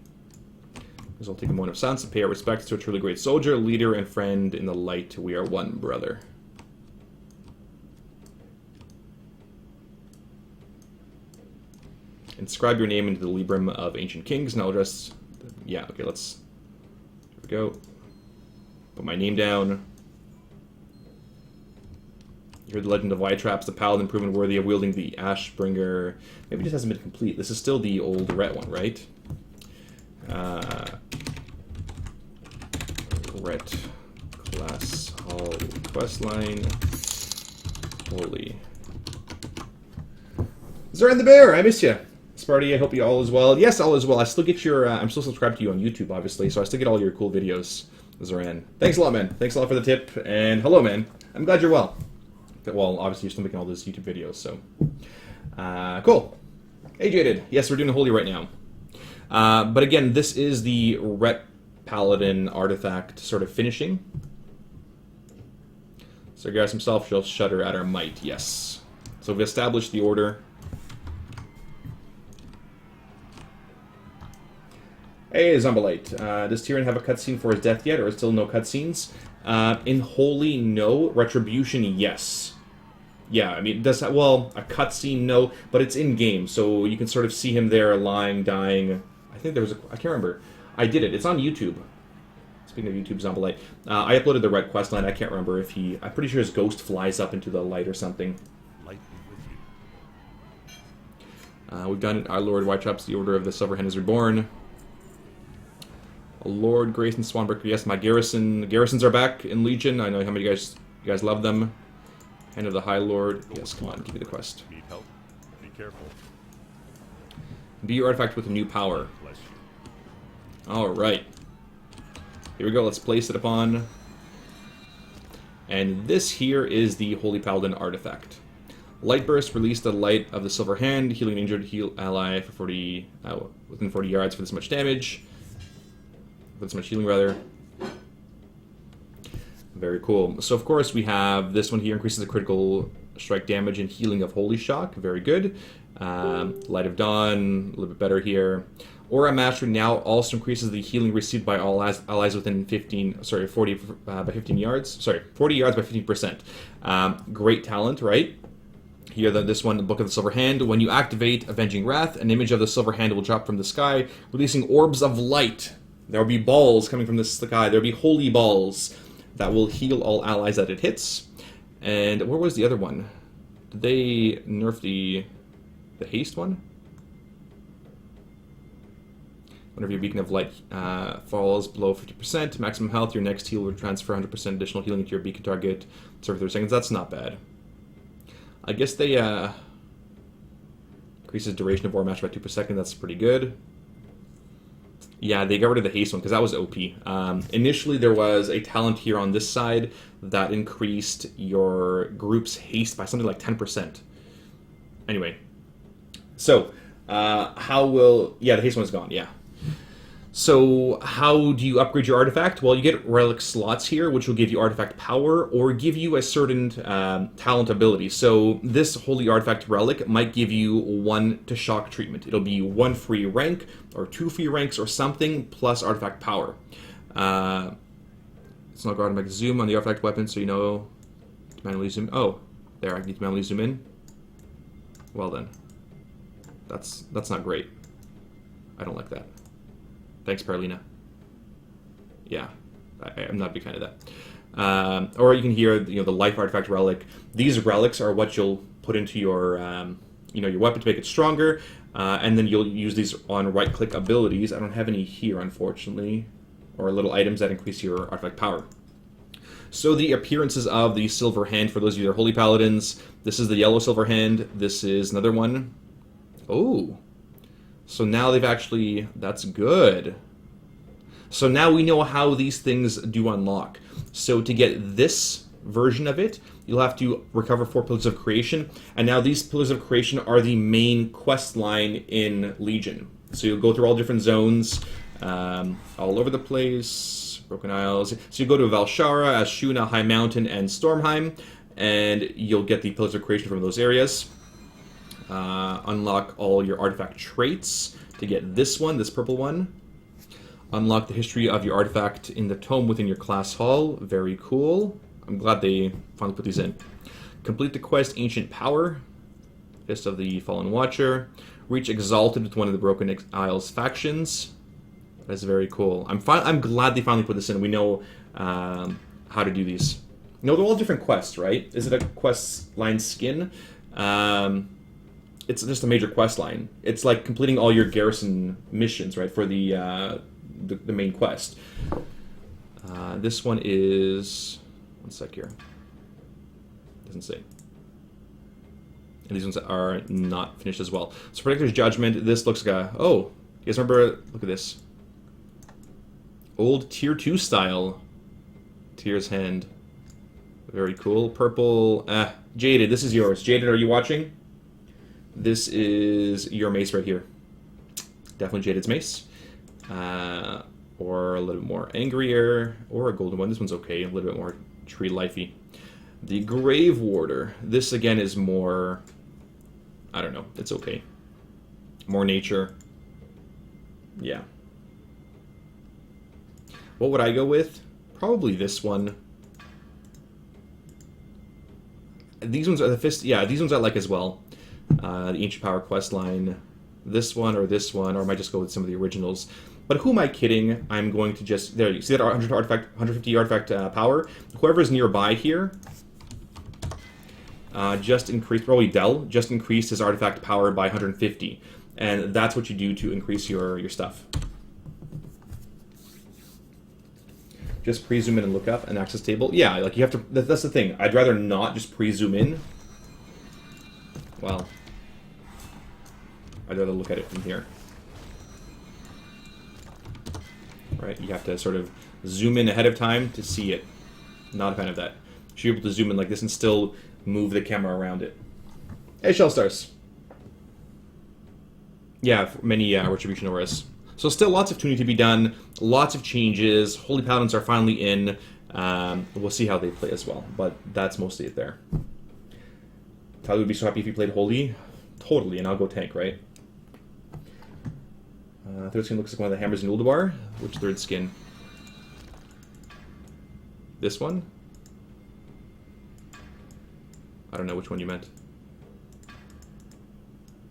Because I'll take a moment of silence to pay our respects to a truly great soldier, leader, and friend in the light. We are one, brother. Inscribe your name into the Librum of Ancient Kings. Now address... Yeah, okay, let's... Here we go. Put my name down. You heard the legend of Traps, the paladin proven worthy of wielding the Ashbringer. Maybe it just hasn't been complete. This is still the old Ret one, right? Ret class hall questline. Holy. Zoran the Bear, I miss you. Sparty, I hope you all is well. Yes, all is well. I still get your... I'm still subscribed to you on YouTube, obviously, so I still get all your cool videos, Zoran. Thanks a lot, man. Thanks a lot for the tip, and hello, man. I'm glad you're well. Well, obviously, you're still making all those YouTube videos, so... cool. Hey, Jaded. Yes, we're doing a Holy right now. But again, this is the Ret Paladin artifact sort of finishing. Sargeras himself shall shudder at our might, yes. So we've established the order. Hey, Zombalite. Does Tyrion have a cutscene for his death yet, or still no cutscenes? In Holy, no. Retribution, yes. Yeah, I mean, does that, well, a cutscene, no, but it's in-game, so you can sort of see him there lying, dying. I think there was a... I can't remember. I did it. It's on YouTube. Speaking of YouTube, Zombalite. I uploaded the Red Questline. I can't remember if he... I'm pretty sure his ghost flies up into the light or something. Light be with you. We've done it. Our Lord Whitetraps, the Order of the Silver Hand is reborn. Lord Grayson Swanbreaker, yes, my garrisons are back in Legion. I know how many you guys love them. Hand of the High Lord. Yes, come on, give me the quest. Need help? Be careful. Be your artifact with a new power. Bless you. Alright. Here we go, let's place it upon. And this here is the Holy Paladin artifact. Light Burst, release the light of the Silver Hand, healing an injured ally for 40 within 40 yards for this much damage. With so much healing, rather. Very cool. So, of course, we have this one here. Increases the critical strike damage and healing of Holy Shock. Very good. Light of Dawn, a little bit better here. Aura Mastery now also increases the healing received by all allies within 40 by 15 yards. Sorry, 40 yards by 15%. Great talent, right? Here, this one, the Book of the Silver Hand. When you activate Avenging Wrath, an image of the Silver Hand will drop from the sky, releasing orbs of light. There will be balls coming from the sky. There will be holy balls that will heal all allies that it hits. And where was the other one? Did they nerf the haste one? Whenever your beacon of light falls below 50%, maximum health, your next heal will transfer 100% additional healing to your beacon target. Serve 30 seconds. That's not bad. I guess they increases duration of war match by 2 per second. That's pretty good. Yeah, they got rid of the haste one because that was OP. Initially, there was a talent here on this side that increased your group's haste by something like 10%. Anyway, so how will... Yeah, the haste one's gone, yeah. So how do you upgrade your artifact? Well, you get relic slots here, which will give you artifact power or give you a certain talent ability. So this holy artifact relic might give you 1 to shock treatment. It'll be 1 free rank or 2 free ranks or something plus artifact power. It's not going to make zoom on the artifact weapon, so you know to manually zoom. Oh, there, I need to manually zoom in. Well then, that's not great. I don't like that. Thanks, Parlina. Yeah, I'm not a big fan of that. Or you can hear, the life artifact relic. These relics are what you'll put into your, your weapon to make it stronger, and then you'll use these on right-click abilities. I don't have any here, unfortunately, or little items that increase your artifact power. So the appearances of the Silver Hand, for those of you that are Holy Paladins, this is the yellow Silver Hand. This is another one. Oh. So now they've actually... That's good. So now we know how these things do unlock. So to get this version of it, you'll have to recover 4 Pillars of Creation, and now these Pillars of Creation are the main quest line in Legion. So you'll go through all different zones, all over the place, Broken Isles. So you go to Valshara, Ashuna, High Mountain, and Stormheim, and you'll get the Pillars of Creation from those areas. Unlock all your artifact traits to get this one, this purple one. Unlock the history of your artifact in the tome within your class hall. Very cool. I'm glad they finally put these in. Complete the quest Ancient Power. Fist of the Fallen Watcher. Reach Exalted with one of the Broken Isles factions. That's very cool. I'm glad they finally put this in. We know how to do these. You know, they're all different quests, right? Is it a quest line skin? It's just a major quest line. It's like completing all your garrison missions, right, for the main quest. This one is... One sec here. Doesn't say. And these ones are not finished as well. So Protector's Judgment, this looks like a... Oh, you guys remember... Look at this. Old Tier 2 style. Tyr's Hand. Very cool. Purple... Jaded, this is yours. Jaded, are you watching? This is your mace right here. Definitely Jaded's mace. Or a little bit more angrier. Or a golden one. This one's okay. A little bit more tree lifey. The Grave Warder. This again is more... I don't know. It's okay. More nature. Yeah. What would I go with? Probably this one. These ones are the fist... Yeah, these ones I like as well. The Ancient Power quest line. This one, or I might just go with some of the originals. But who am I kidding? I'm going to just... There, you see that 150 artifact power? Whoever's nearby here... just increase... Probably Del. Just increased his artifact power by 150. And that's what you do to increase your stuff. Just pre-zoom in and look up an access table. Yeah, like you have to... That's the thing. I'd rather not just pre-zoom in. Well... I'd rather look at it from here. Right, you have to sort of zoom in ahead of time to see it. Not a fan of that. You should be able to zoom in like this and still move the camera around it. Hey, Shell Stars. Yeah, many Retribution auras. So still lots of tuning to be done, lots of changes. Holy Paladins are finally in. We'll see how they play as well, but that's mostly it there. Tyler would be so happy if he played Holy. Totally, and I'll go tank, right? Third skin looks like one of the hammers in Ulduar. Which third skin? This one? I don't know which one you meant.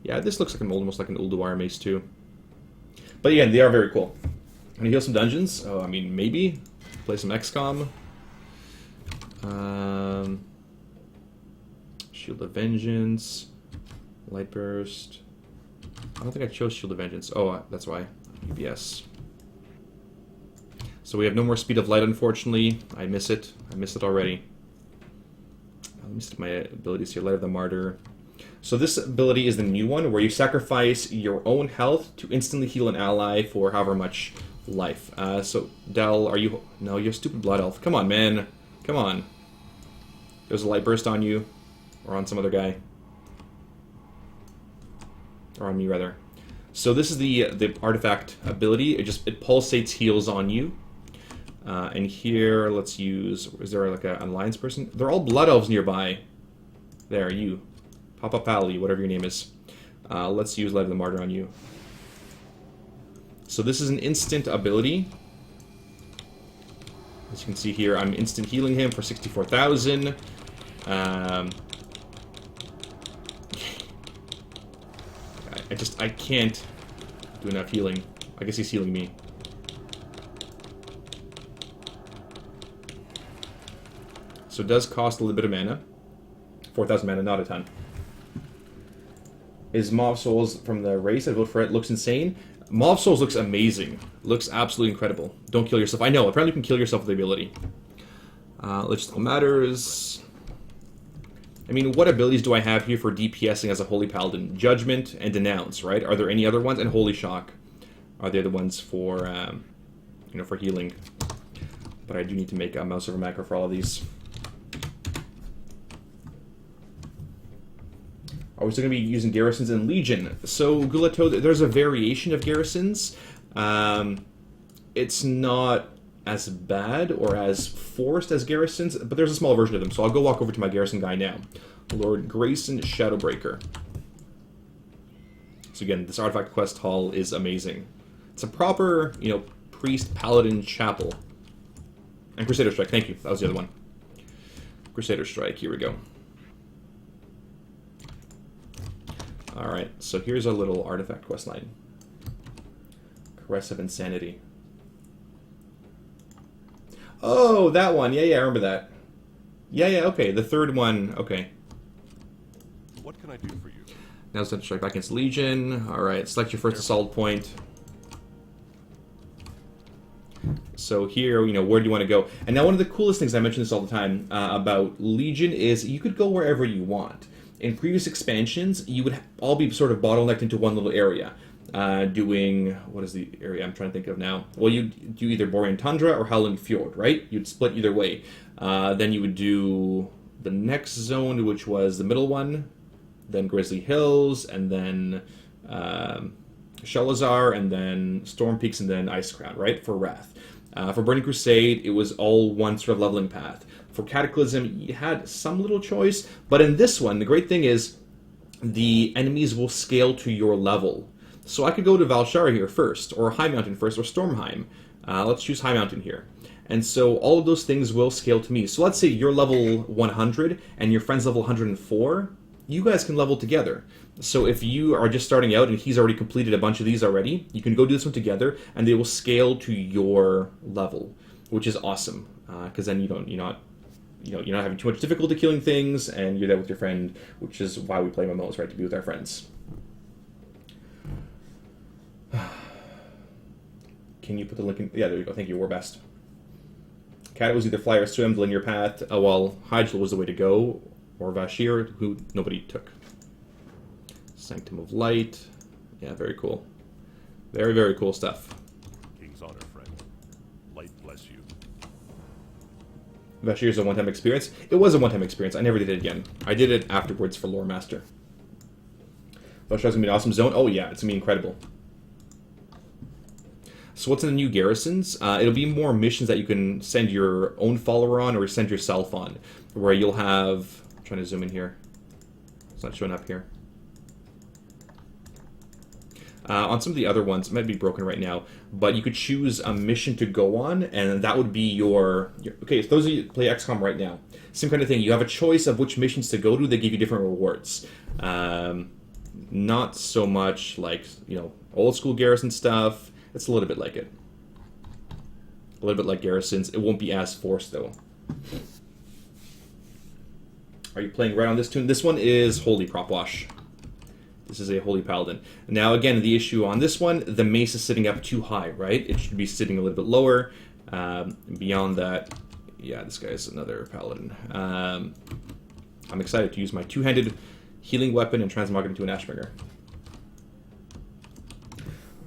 Yeah, this looks like almost like an Ulduar mace too. But again, they are very cool. Can you heal some dungeons? Oh, I mean, maybe. Play some XCOM. Shield of Vengeance. Light Burst. I don't think I chose Shield of Vengeance. Oh, that's why. EBS. So we have no more Speed of Light, unfortunately. I miss it. I miss it already. Let me see my abilities here. Light of the Martyr. So this ability is the new one, where you sacrifice your own health to instantly heal an ally for however much life. So, Del, are you... No, you're a stupid Blood Elf. Come on, man. Come on. There's a Light Burst on you. Or on some other guy. Or on me, rather. So this is the artifact ability. It pulsates heals on you. And here, let's use... Is there like an alliance person? They're all Blood Elves nearby. There, you. Papa Pally, whatever your name is. Let's use Light of the Martyr on you. So this is an instant ability. As you can see here, I'm instant healing him for 64,000. I can't do enough healing. I guess he's healing me. So it does cost a little bit of mana. 4,000 mana, not a ton. Is Maw Souls from the race? I vote for it. Looks insane. Maw Souls looks amazing. Looks absolutely incredible. Don't kill yourself. I know, apparently you can kill yourself with the ability. Logistical Matters. I mean, what abilities do I have here for DPSing as a Holy Paladin? Judgment and Denounce, right? Are there any other ones? And Holy Shock. Are they the ones for you know, for healing. But I do need to make a mouse over macro for all of these. Are we still going to be using garrisons in Legion? So, Gulato, there's a variation of garrisons. It's not as bad or as forced as garrisons, but there's a small version of them. So I'll go walk over to my garrison guy now. Lord Grayson Shadowbreaker. So again, this artifact quest hall is amazing. It's a proper, you know, priest paladin chapel. And Crusader Strike, thank you. That was the other one. Crusader Strike, here we go. Alright, so here's our little artifact quest line. Caress of Insanity. Oh, that one. Yeah, I remember that. Yeah, okay. The third one, okay. What can I do for you? Now it's time to strike back against Legion. Alright, select your first assault point. So here, you know, where do you want to go? And now one of the coolest things, I mention this all the time, about Legion is you could go wherever you want. In previous expansions, you would all be sort of bottlenecked into one little area. Doing, what is the area I'm trying to think of now? Well, you'd do either Borean Tundra or Howling Fjord, right? You'd split either way. Then you would do the next zone, which was the middle one, then Grizzly Hills, and then Shelazar, and then Storm Peaks, and then Ice Crown, right? For Wrath. For Burning Crusade, it was all one sort of leveling path. For Cataclysm, you had some little choice, but in this one, the great thing is the enemies will scale to your level. So I could go to Valshar here first, or High Mountain first, or Stormheim. Let's choose High Mountain here. And so all of those things will scale to me. So let's say you're level 100, and your friend's level 104. You guys can level together. So if you are just starting out, and he's already completed a bunch of these already, you can go do this one together, and they will scale to your level, which is awesome. Because then you're not having too much difficulty killing things, and you're there with your friend, which is why we play MMOs, right? To be with our friends. Can you put the link in? Yeah, there you go. Thank you, Warbest. Cat was either fly or swim, the linear path. Oh, well, Hyjal was the way to go. Or Vashir, who nobody took. Sanctum of Light. Yeah, very cool. Very, very cool stuff. King's honor, friend. Light bless you. Vashir's a one-time experience. It was a one-time experience. I never did it again. I did it afterwards for Lore Master. Vashir's going to be an awesome zone. Oh, yeah, it's going to be incredible. So what's in the new garrisons? It'll be more missions that you can send your own follower on or send yourself on, where you'll have... I'm trying to zoom in here. It's not showing up here. On some of the other ones, it might be broken right now, but you could choose a mission to go on, and that would be your okay, so those of you that play XCOM right now, same kind of thing. You have a choice of which missions to go to. They give you different rewards. Not so much like, old school garrison stuff. It's a little bit like it. A little bit like garrisons. It won't be as forced, though. Are you playing right on this tune? This one is Holy Prop Wash. This is a Holy Paladin. Now, again, the issue on this one, the mace is sitting up too high, right? It should be sitting a little bit lower. Beyond that, yeah, this guy is another Paladin. I'm excited to use my two-handed healing weapon and transmog it into an Ashbringer.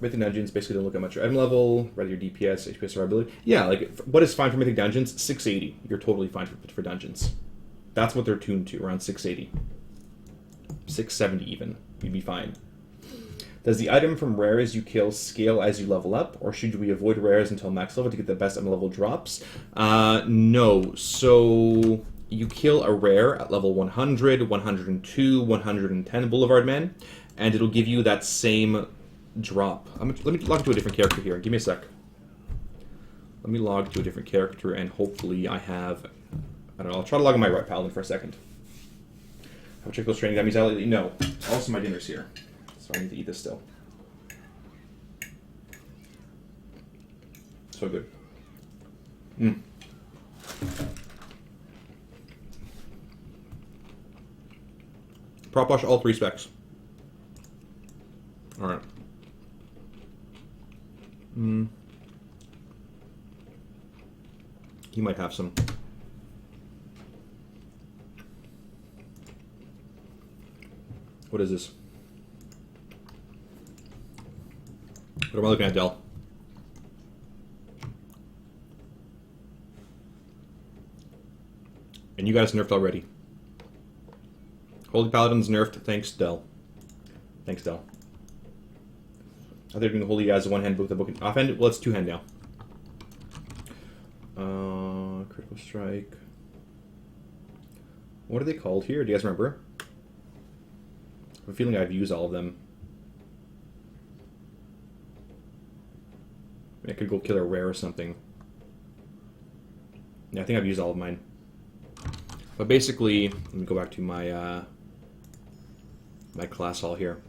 Mythic Dungeons basically don't look at much your item level, rather your DPS, HP survivability. Yeah, like, what is fine for Mythic Dungeons? 680. You're totally fine for dungeons. That's what they're tuned to, around 680. 670 even. You'd be fine. Does the item from rares you kill scale as you level up, or should we avoid rares until max level to get the best item level drops? No. So you kill a rare at level 100, 102, 110 Boulevard Man, and it'll give you that same drop. Let me log to a different character here. Give me a sec. Let me log to a different character, and hopefully I have... I don't know. I'll try to log on my right Paladin for a second. Have a check those training dummies out lately? No. Also, my dinner's here. So I need to eat this still. So good. Prop wash all 3 specs. Alright. He might have some. What is this? What am I looking at, Del? And you got us nerfed already. Holy Paladin's nerfed. Thanks, Dell. Thanks, Dell. I thought doing Holy as a one-hand book, the book offhand. Well, it's two-hand now. Critical Strike. What are they called here? Do you guys remember? I have a feeling I've used all of them. I could go kill a rare or something. Yeah, I think I've used all of mine. But basically, let me go back to my my class hall here.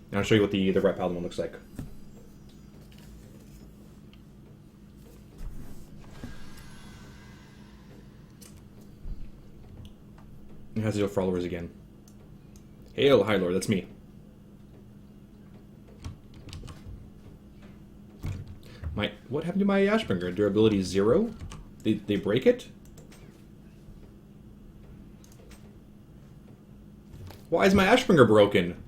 And I'll show you what the Red Paladin one looks like. It has 0 followers again. Hail, High Lord, that's me. What happened to my Ashbringer? Durability 0? They break it? Why is my Ashbringer broken?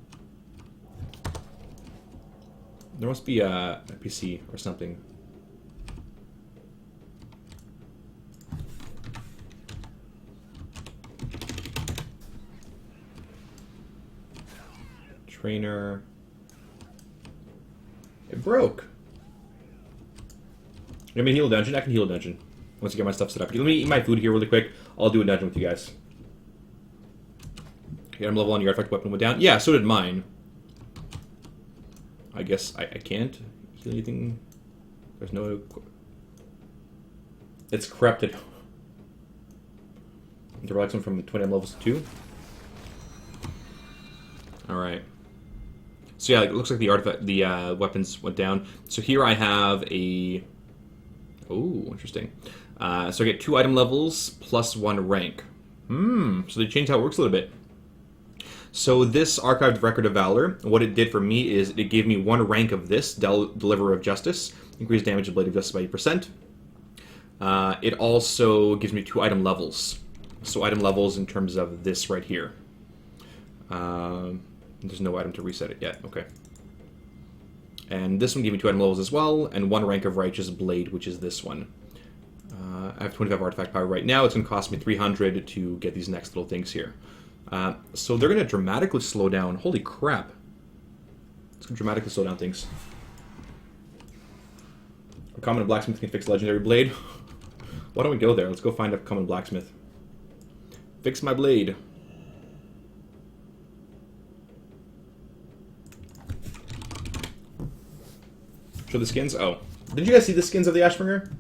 There must be a NPC or something. Trainer. It broke. You want me to heal a dungeon? I can heal a dungeon. Once I get my stuff set up. Let me eat my food here really quick. I'll do a dungeon with you guys. Okay, I'm level 1. Your artifact weapon went down. Yeah, so did mine. I guess I can't heal anything. There's no... It's corrupted. To relax them from 20 levels to 2. Alright. So yeah, it looks like the artifact, the weapons went down. So here I have a... Oh, interesting. So I get 2 item levels plus 1 rank. So they changed how it works a little bit. So this Archived Record of Valor, what it did for me is it gave me 1 rank of this, Deliverer of Justice, increased damage of Blade of Justice by 8%. It also gives me 2 item levels. So item levels in terms of this right here. There's no item to reset it yet. Okay. And this one gave me 2 item levels as well, and 1 rank of Righteous Blade, which is this one. I have 25 artifact power right now. It's going to cost me 300 to get these next little things here. So they're going to dramatically slow down. Holy crap. It's going to dramatically slow down things. A common blacksmith can fix legendary blade. Why don't we go there? Let's go find a common blacksmith. Fix my blade. Show the skins? Oh. Did you guys see the skins of the Ashbringer?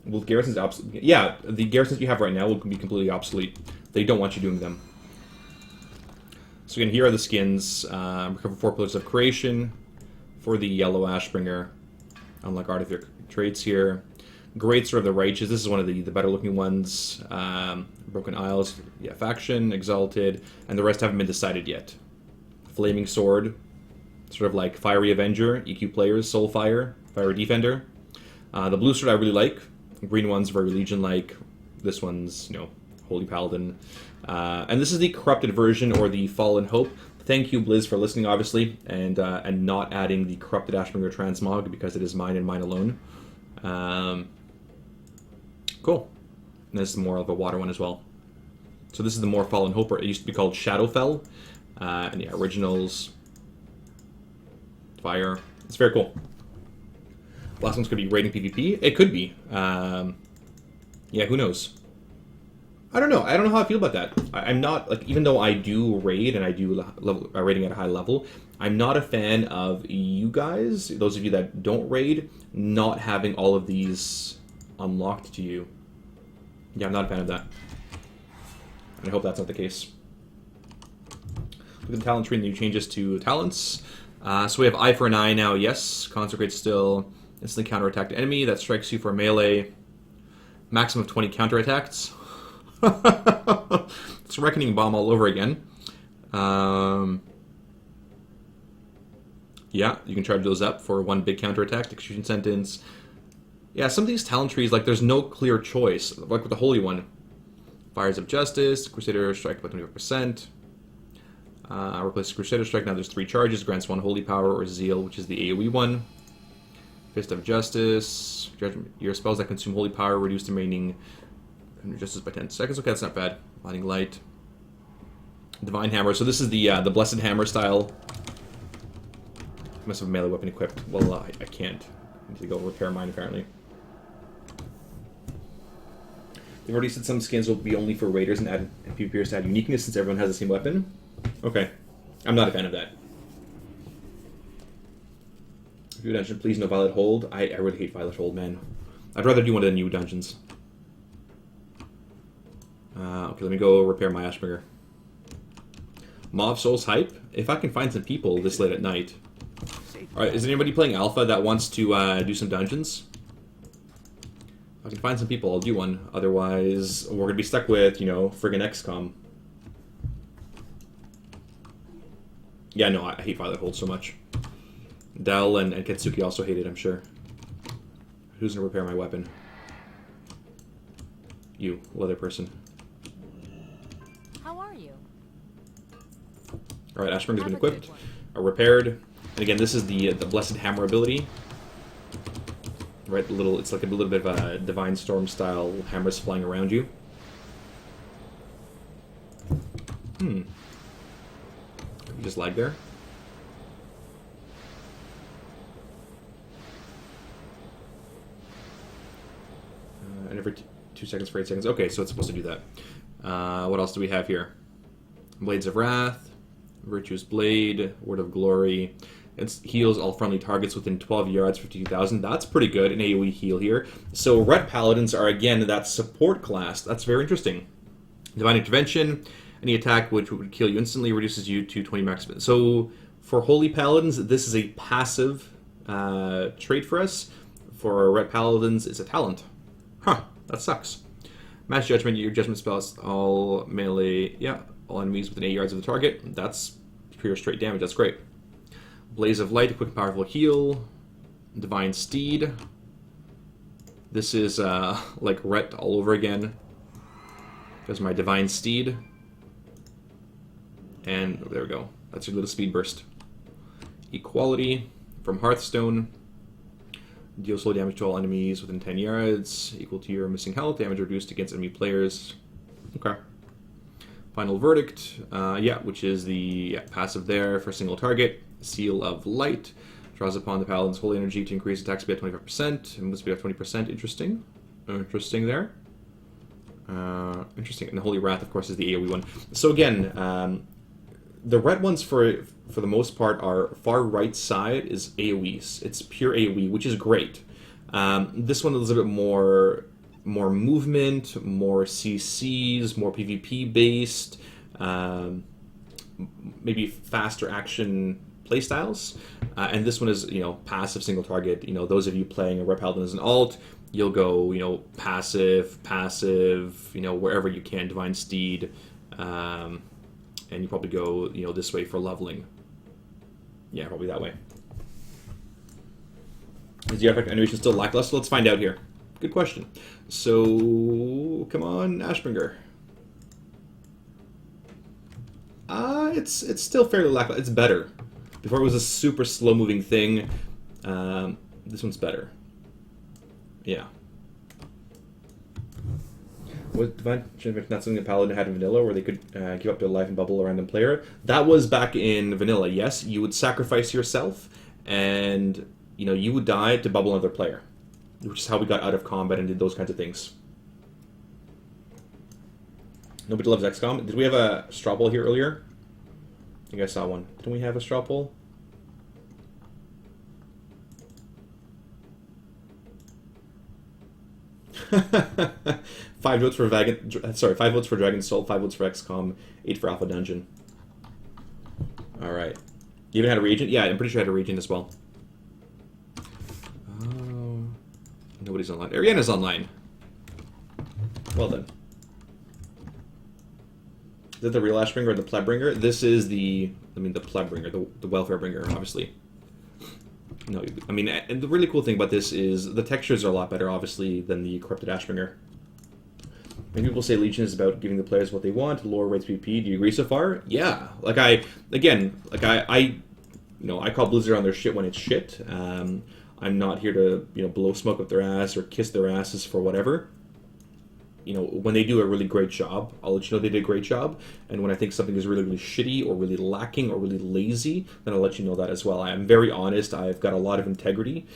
Well, garrisons obsolete. Yeah, the garrisons you have right now will be completely obsolete. They don't want you doing them. So again, here are the skins. Recover 4 pillars of creation for the yellow Ashbringer. Unlike artifact traits here. Great Sword of the Righteous. This is one of the better looking ones. Broken Isles, yeah, faction, Exalted, and the rest haven't been decided yet. Flaming Sword, sort of like Fiery Avenger, EQ players, Soulfire, Fire Defender. The blue sword I really like. Green one's very Legion-like. This one's, Holy Paladin. And this is the corrupted version, or the Fallen Hope. Thank you, Blizz, for listening, obviously, and not adding the corrupted Ashbringer transmog, because it is mine and mine alone. Cool. And this is more of a water one as well. So this is the more Fallen Hope, or it used to be called Shadowfell. And yeah, originals. Fire. It's very cool. Last one's going to be raiding PvP. It could be. Yeah, who knows? I don't know. I don't know how I feel about that. I'm not, like, even though I do raid and I do raiding at a high level, I'm not a fan of you guys, those of you that don't raid, not having all of these unlocked to you. Yeah, I'm not a fan of that. And I hope that's not the case. Look at the talent tree and new changes to talents. So we have Eye for an Eye now, yes. Consecrate still. Instantly counterattack the enemy. That strikes you for melee. Maximum of 20 counterattacks. It's Reckoning Bomb all over again. Yeah, you can charge those up for 1 big counterattack. Execution Sentence. Yeah, some of these talent trees, like, there's no clear choice. Like with the Holy One. Fires of Justice. Crusader Strike by 25%. Replace Crusader Strike. Now there's 3 charges. Grants 1 Holy Power or Zeal, which is the AoE one. Fist of Justice. Your spells that consume Holy Power reduce the remaining Jesters by 10 seconds. Okay, that's not bad. Blinding Light. Divine Hammer. So this is the Blessed Hammer style. I must have a melee weapon equipped. Well, I can't. I need to go repair mine, apparently. They've already said some skins will be only for raiders and PvPers to add uniqueness since everyone has the same weapon. Okay. I'm not a fan of that. New dungeon, please no Violet Hold. I really hate Violet Hold, man. I'd rather do one of the new dungeons. Okay, let me go repair my Ashbringer. Mob Souls hype? If I can find some people this late at night. Alright, is anybody playing Alpha that wants to do some dungeons? If I can find some people, I'll do one. Otherwise, we're going to be stuck with, you know, friggin' XCOM. Yeah, no, I hate Violet Hold so much. Dell and Ketsuki also hate it, I'm sure. Who's going to repair my weapon? You, leather person. How are you? Alright, Ashbringer's been equipped, repaired. And again, this is the Blessed Hammer ability. Right, it's like a little bit of a Divine Storm style hammers flying around you. You just lag there. And every 2 seconds for 8 seconds. Okay, so it's supposed to do that. What else do we have here? Blades of Wrath, Virtuous Blade, Word of Glory. It heals all friendly targets within 12 yards for 2,000. That's pretty good, an AoE heal here. So Ret Paladins are, again, that support class. That's very interesting. Divine Intervention. Any attack which would kill you instantly reduces you to 20 max. So for Holy Paladins, this is a passive trait for us. For Ret Paladins, it's a talent. Huh, that sucks. Mass Judgment, your judgment spells all melee, all enemies within 8 yards of the target. That's pure straight damage, that's great. Blaze of Light, quick and powerful heal. Divine Steed. This is like Ret all over again. There's my Divine Steed. And there we go. That's your little speed burst. Equality from Hearthstone. Deal slow damage to all enemies within 10 yards, equal to your missing health, damage reduced against enemy players. Okay. Final Verdict, which is the passive there for a single target. Seal of Light, draws upon the Paladin's holy energy to increase attack speed by 25%, and move speed by 20%. Interesting. Interesting there. Interesting. And the Holy Wrath, of course, is the AoE one. So again, the red ones for the most part are far right side is AoEs. It's pure AoE, which is great. This one is a bit more movement, more CCs, more PvP based, maybe faster action playstyles. And this one is, passive single target. Those of you playing a Red Paladin as an alt, you'll go, passive, wherever you can, Divine Steed, and you probably go, this way for leveling. Yeah, probably that way. Is the effect animation still lackluster? Let's find out here. Good question. So, come on, Ashbringer. It's still fairly lackluster. It's better. Before it was a super slow-moving thing. This one's better. Yeah. Was Divine not something that Paladin had in vanilla, where they could give up their life and bubble a random player? That was back in vanilla. Yes, you would sacrifice yourself, and you would die to bubble another player, which is how we got out of combat and did those kinds of things. Nobody loves XCOM. Did we have a straw poll here earlier? I think I saw one. Didn't we have a straw poll? Five votes for Dragon Soul, 5 votes for XCOM, 8 for Alpha Dungeon. All right. You even had a reagent? Yeah, I'm pretty sure I had a reagent as well. Nobody's online. Ariana's online. Well done. Is that the real Ashbringer or the Plebbringer? This is the Plebbringer, the Welfare Bringer, obviously. No, and the really cool thing about this is the textures are a lot better, obviously, than the Corrupted Ashbringer. Many people say Legion is about giving the players what they want, lower rates PvP. Do you agree so far? Yeah. I call Blizzard on their shit when it's shit. I'm not here to, blow smoke up their ass or kiss their asses for whatever. when they do a really great job, I'll let you know they did a great job. And when I think something is really, really shitty or really lacking or really lazy, then I'll let you know that as well. I am very honest. I've got a lot of integrity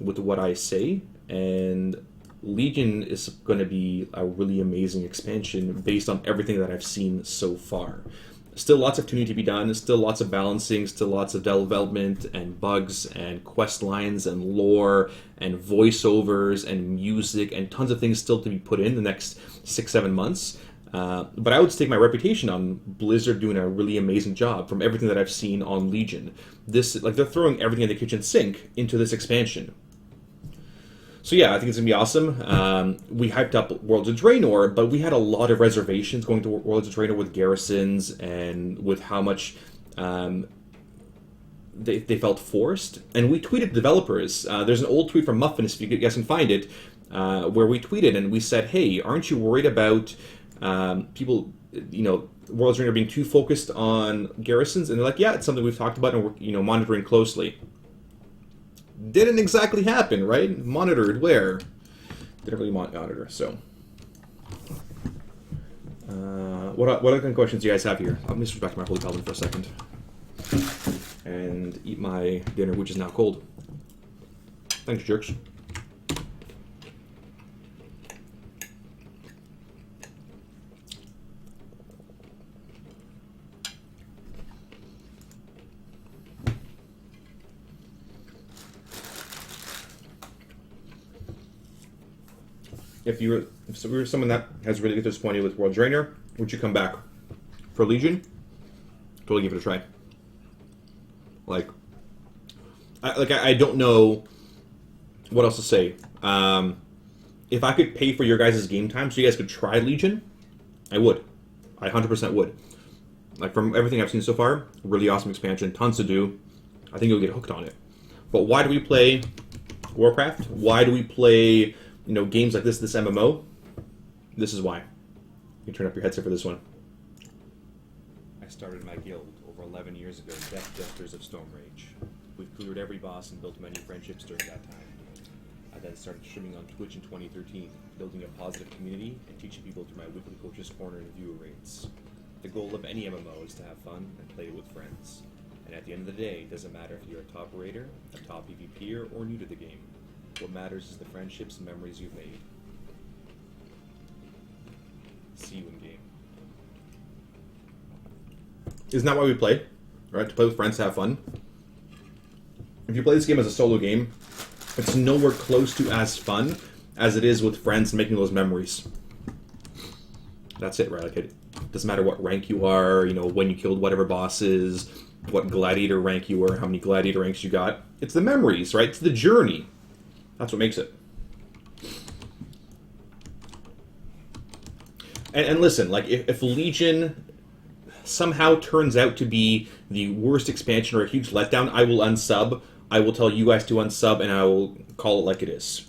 with what I say. And Legion is going to be a really amazing expansion based on everything that I've seen so far. Still lots of tuning to be done, still lots of balancing, still lots of development and bugs and quest lines and lore and voiceovers and music and tons of things still to be put in the next 6-7 months. But I would stake my reputation on Blizzard doing a really amazing job from everything that I've seen on Legion. They're throwing everything in the kitchen sink into this expansion. So yeah, I think it's going to be awesome. We hyped up Worlds of Draenor, but we had a lot of reservations going to Worlds of Draenor with garrisons and with how much they felt forced. And we tweeted developers. There's an old tweet from Muffin, if you guys can find it, where we tweeted and we said, hey, aren't you worried about people, Worlds of Draenor being too focused on garrisons? And they're like, yeah, it's something we've talked about and we're monitoring closely. Didn't exactly happen, right? Monitored where? Didn't really monitor, so. What other kind of questions do you guys have here? Let me switch back to my Holy Paladin for a second. And eat my dinner, which is now cold. Thanks, jerks. If you were someone that has really disappointed with World Draenor, would you come back for Legion? Totally give it a try. I don't know what else to say. If I could pay for your guys' game time so you guys could try Legion, I would. I 100% would. Like, from everything I've seen so far, really awesome expansion, tons to do. I think you'll get hooked on it. But why do we play Warcraft? Why do we play games like this MMO? This is why. You can turn up your headset for this one. I started my guild over 11 years ago, Death Jesters of Stormrage. We've cleared every boss and built many friendships during that time. I then started streaming on Twitch in 2013, building a positive community and teaching people through my weekly Coach's Corner and viewer rates. The goal of any MMO is to have fun and play with friends. And at the end of the day, it doesn't matter if you're a top raider, a top PvPer, or new to the game. What matters is the friendships and memories you've made. See you in game. Isn't that why we play? Right? To play with friends, to have fun. If you play this game as a solo game, it's nowhere close to as fun as it is with friends making those memories. That's it, right? Like, it doesn't matter what rank you are, when you killed whatever bosses, what gladiator rank you were, how many gladiator ranks you got. It's the memories, right? It's the journey. That's what makes it. And listen, like, if Legion somehow turns out to be the worst expansion or a huge letdown, I will unsub. I will tell you guys to unsub, and I will call it like it is.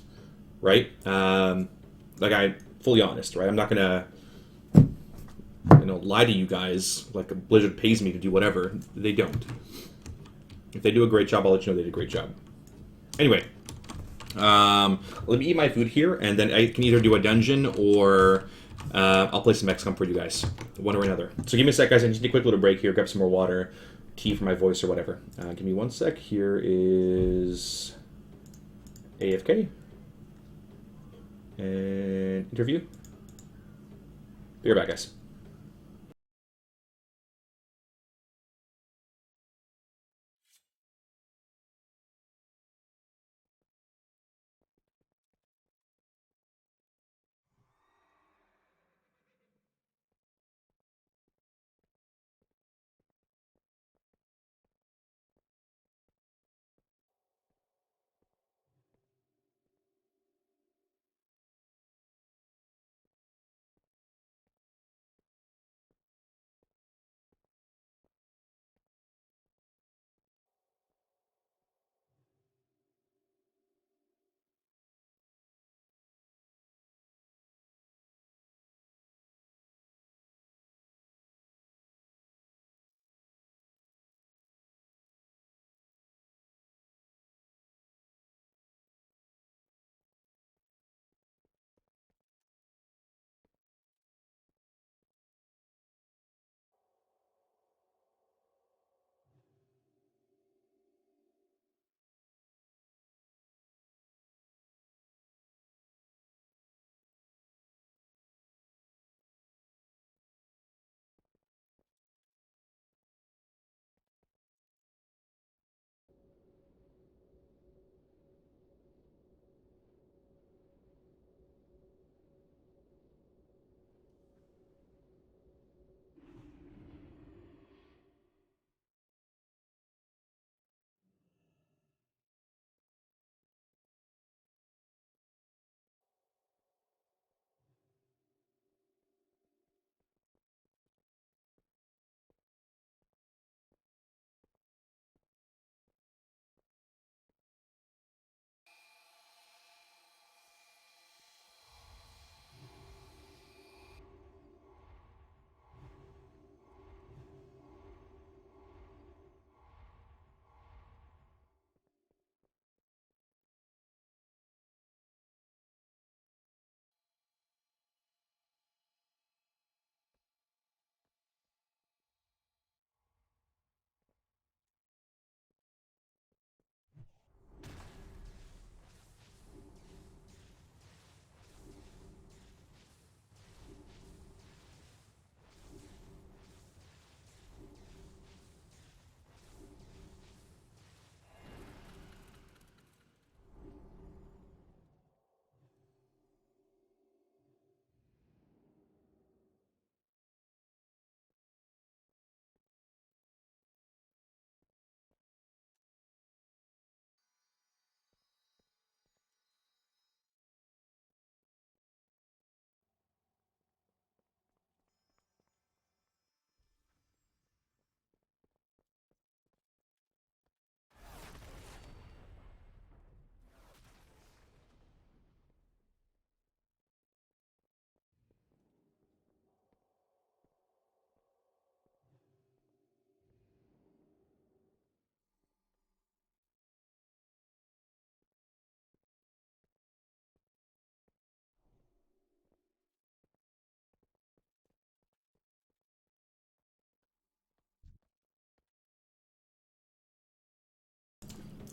Right? I'm fully honest, right? I'm not gonna, lie to you guys like Blizzard pays me to do whatever. They don't. If they do a great job, I'll let you know they did a great job. Anyway. Let me eat my food here, and then I can either do a dungeon or I'll play some XCOM for you guys, one or another. So give me a sec, guys. I just need a quick little break here, grab some more water, tea for my voice or whatever. Give me 1 sec. Here is AFK and interview. Be right back, guys.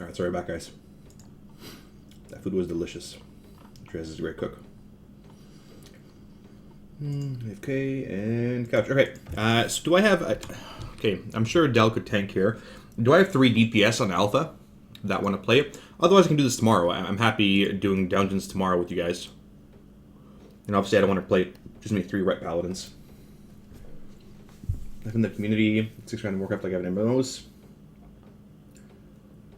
Alright, sorry back, guys. That food was delicious. Trez is a great cook. AFK and couch. Okay, so do I have... okay, I'm sure Del could tank here. Do I have 3 DPS on Alpha that want to play it? Otherwise, I can do this tomorrow. I'm happy doing dungeons tomorrow with you guys. And obviously, I don't want to play just me 3 Ret Paladins. I've in the community, 6 round Warcraft like I have in MMOs.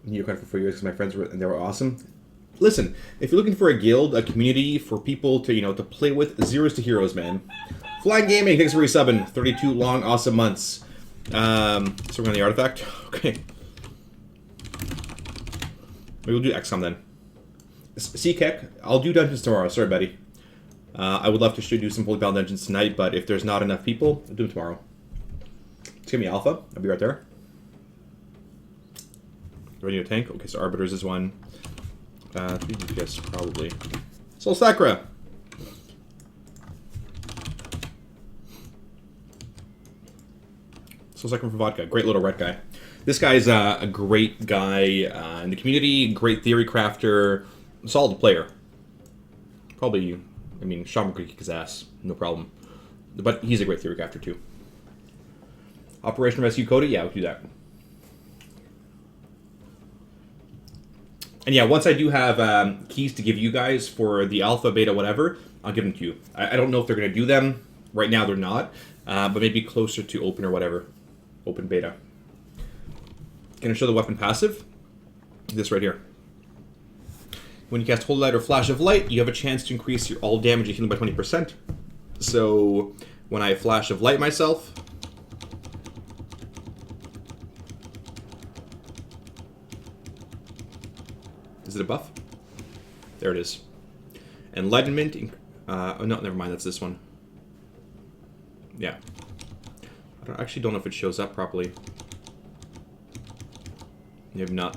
You kind of for 4 years because my friends were, and they were awesome. Listen, if you're looking for a guild, a community for people to, to play with, zeros to heroes, man. Flying Gaming, thanks for resubbing. 32 long, awesome months. So we're on the artifact. Okay. Maybe we'll do XCOM then. CKEK, I'll do dungeons tomorrow. Sorry, buddy. I would love to do some Holy Battle dungeons tonight, but if there's not enough people, I'll do them tomorrow. Just give me Alpha. I'll be right there. Ready to tank? Okay, so Arbiters is one. 3 DPS, probably. Soul Sacra! Soul Sacra for vodka. Great little red guy. This guy's a great guy in the community, great theory crafter, solid player. Probably, I mean, Shaman could kick his ass, no problem. But he's a great theory crafter too. Operation Rescue Coda? Yeah, we'll do that. And yeah, once I do have keys to give you guys for the alpha, beta, whatever, I'll give them to you. I don't know if they're going to do them. Right now they're not. But maybe closer to open or whatever. Open beta. Can I show the weapon passive? This right here. When you cast Holy Light or Flash of Light, you have a chance to increase your all damage and healing by 20%. So when I Flash of Light myself... Is it a buff? There it is. Enlightenment... oh, no, never mind. That's this one. Yeah. I actually don't know if it shows up properly. You have not.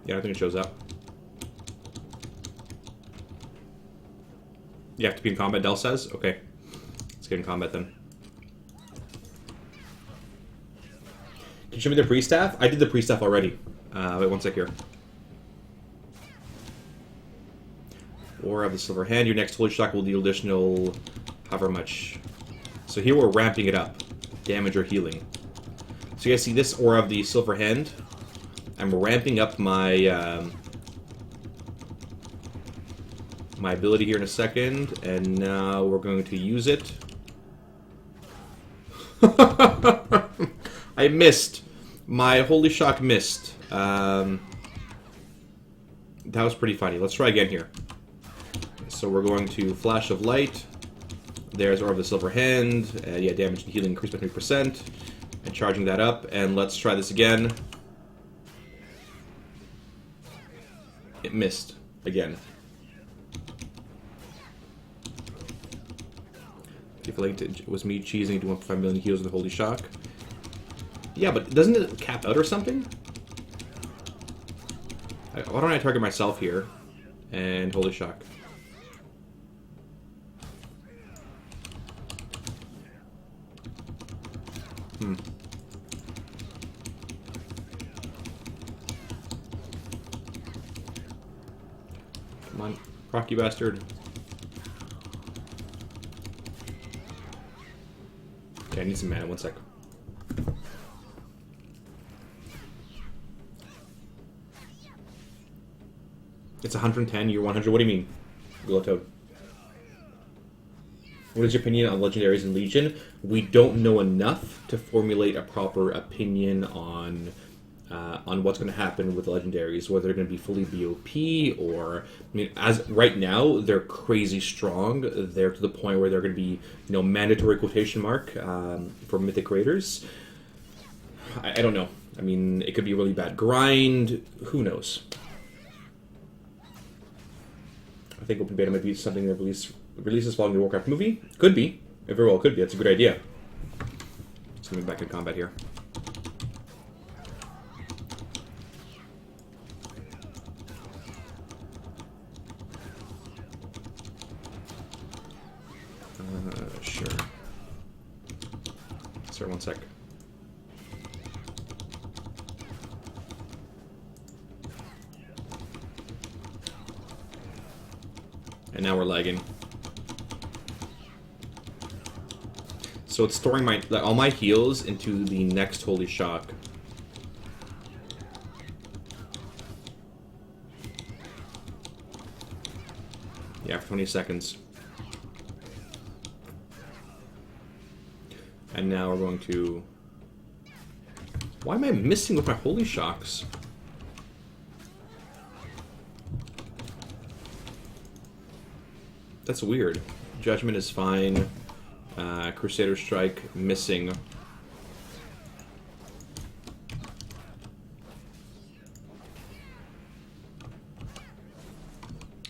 Yeah, I don't think it shows up. You have to be in combat, Del says? Okay. Let's get in combat then. Can you show me the pre-staff? I did the pre-staff already. Wait one sec here. Or of the Silver Hand. Your next Holy Shock will deal additional... however much. So here we're ramping it up. Damage or healing. So you guys see this Aura of the Silver Hand? I'm ramping up my... my ability here in a second, and now we're going to use it. I missed. My Holy Shock missed. That was pretty funny. Let's try again here. So we're going to Flash of Light. There's Aura of the Silver Hand. Yeah, damage and healing increased by 20%. And charging that up. And let's try this again. It missed. Again. If it was me cheesing to 1.5 million heals with the Holy Shock. Yeah, but doesn't it cap out or something? Why don't I target myself here? And Holy Shock. Come on, proc you bastard. Okay, I need some mana, one sec. It's 110, you're 100, what do you mean? Glowtoad. What is your opinion on Legendaries and Legion? We don't know enough to formulate a proper opinion on what's going to happen with Legendaries, whether they're going to be fully BOP or... I mean, as right now, they're crazy strong. They're to the point where they're going to be, mandatory quotation mark for Mythic Raiders. I don't know. I mean, it could be a really bad grind. Who knows? I think Open Beta might be something that releases following the Warcraft movie. Could be. It very well could be. That's a good idea. Let's move back in combat here. Sure. Sorry, one sec. And now we're lagging. So it's storing my all my heals into the next Holy Shock. Yeah, for 20 seconds. And now we're going to... Why am I missing with my Holy Shocks? That's weird. Judgment is fine. Crusader Strike, missing.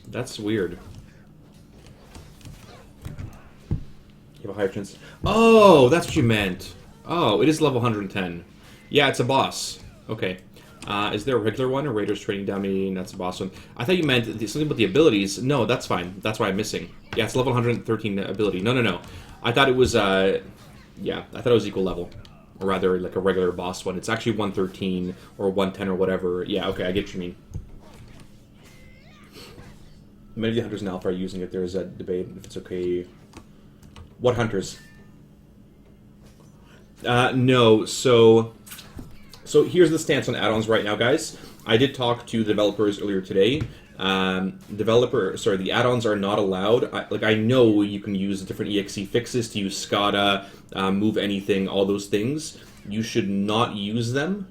That's weird. You have a higher chance. Oh, that's what you meant. Oh, it is level 110. Yeah, it's a boss. Okay. Is there a regular one, or Raiders Training Dummy? That's a boss one. I thought you meant something about the abilities. No, that's fine. That's why I'm missing. Yeah, it's level 113 ability. No. I thought it was, yeah, I thought it was equal level. Or rather, like a regular boss one. It's actually 113 or 110 or whatever. Yeah, okay, I get what you mean. Many of the hunters in Alpha are using it. There is a debate if it's okay. What hunters? No, so here's the stance on add-ons right now, guys. I did talk to the developers earlier today. The add-ons are not allowed. I know you can use different EXE fixes to use SCADA, move anything, all those things. You should not use them.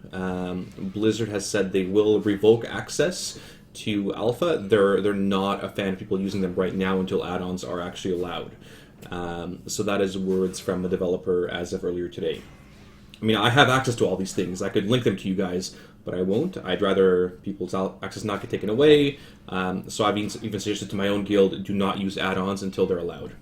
Blizzard has said they will revoke access to Alpha. They're not a fan of people using them right now until add-ons are actually allowed. So that is words from the developer as of earlier today. I mean, I have access to all these things. I could link them to you guys, but I won't. I'd rather people's access not get taken away. So I've even suggested to my own guild, do not use add-ons until they're allowed.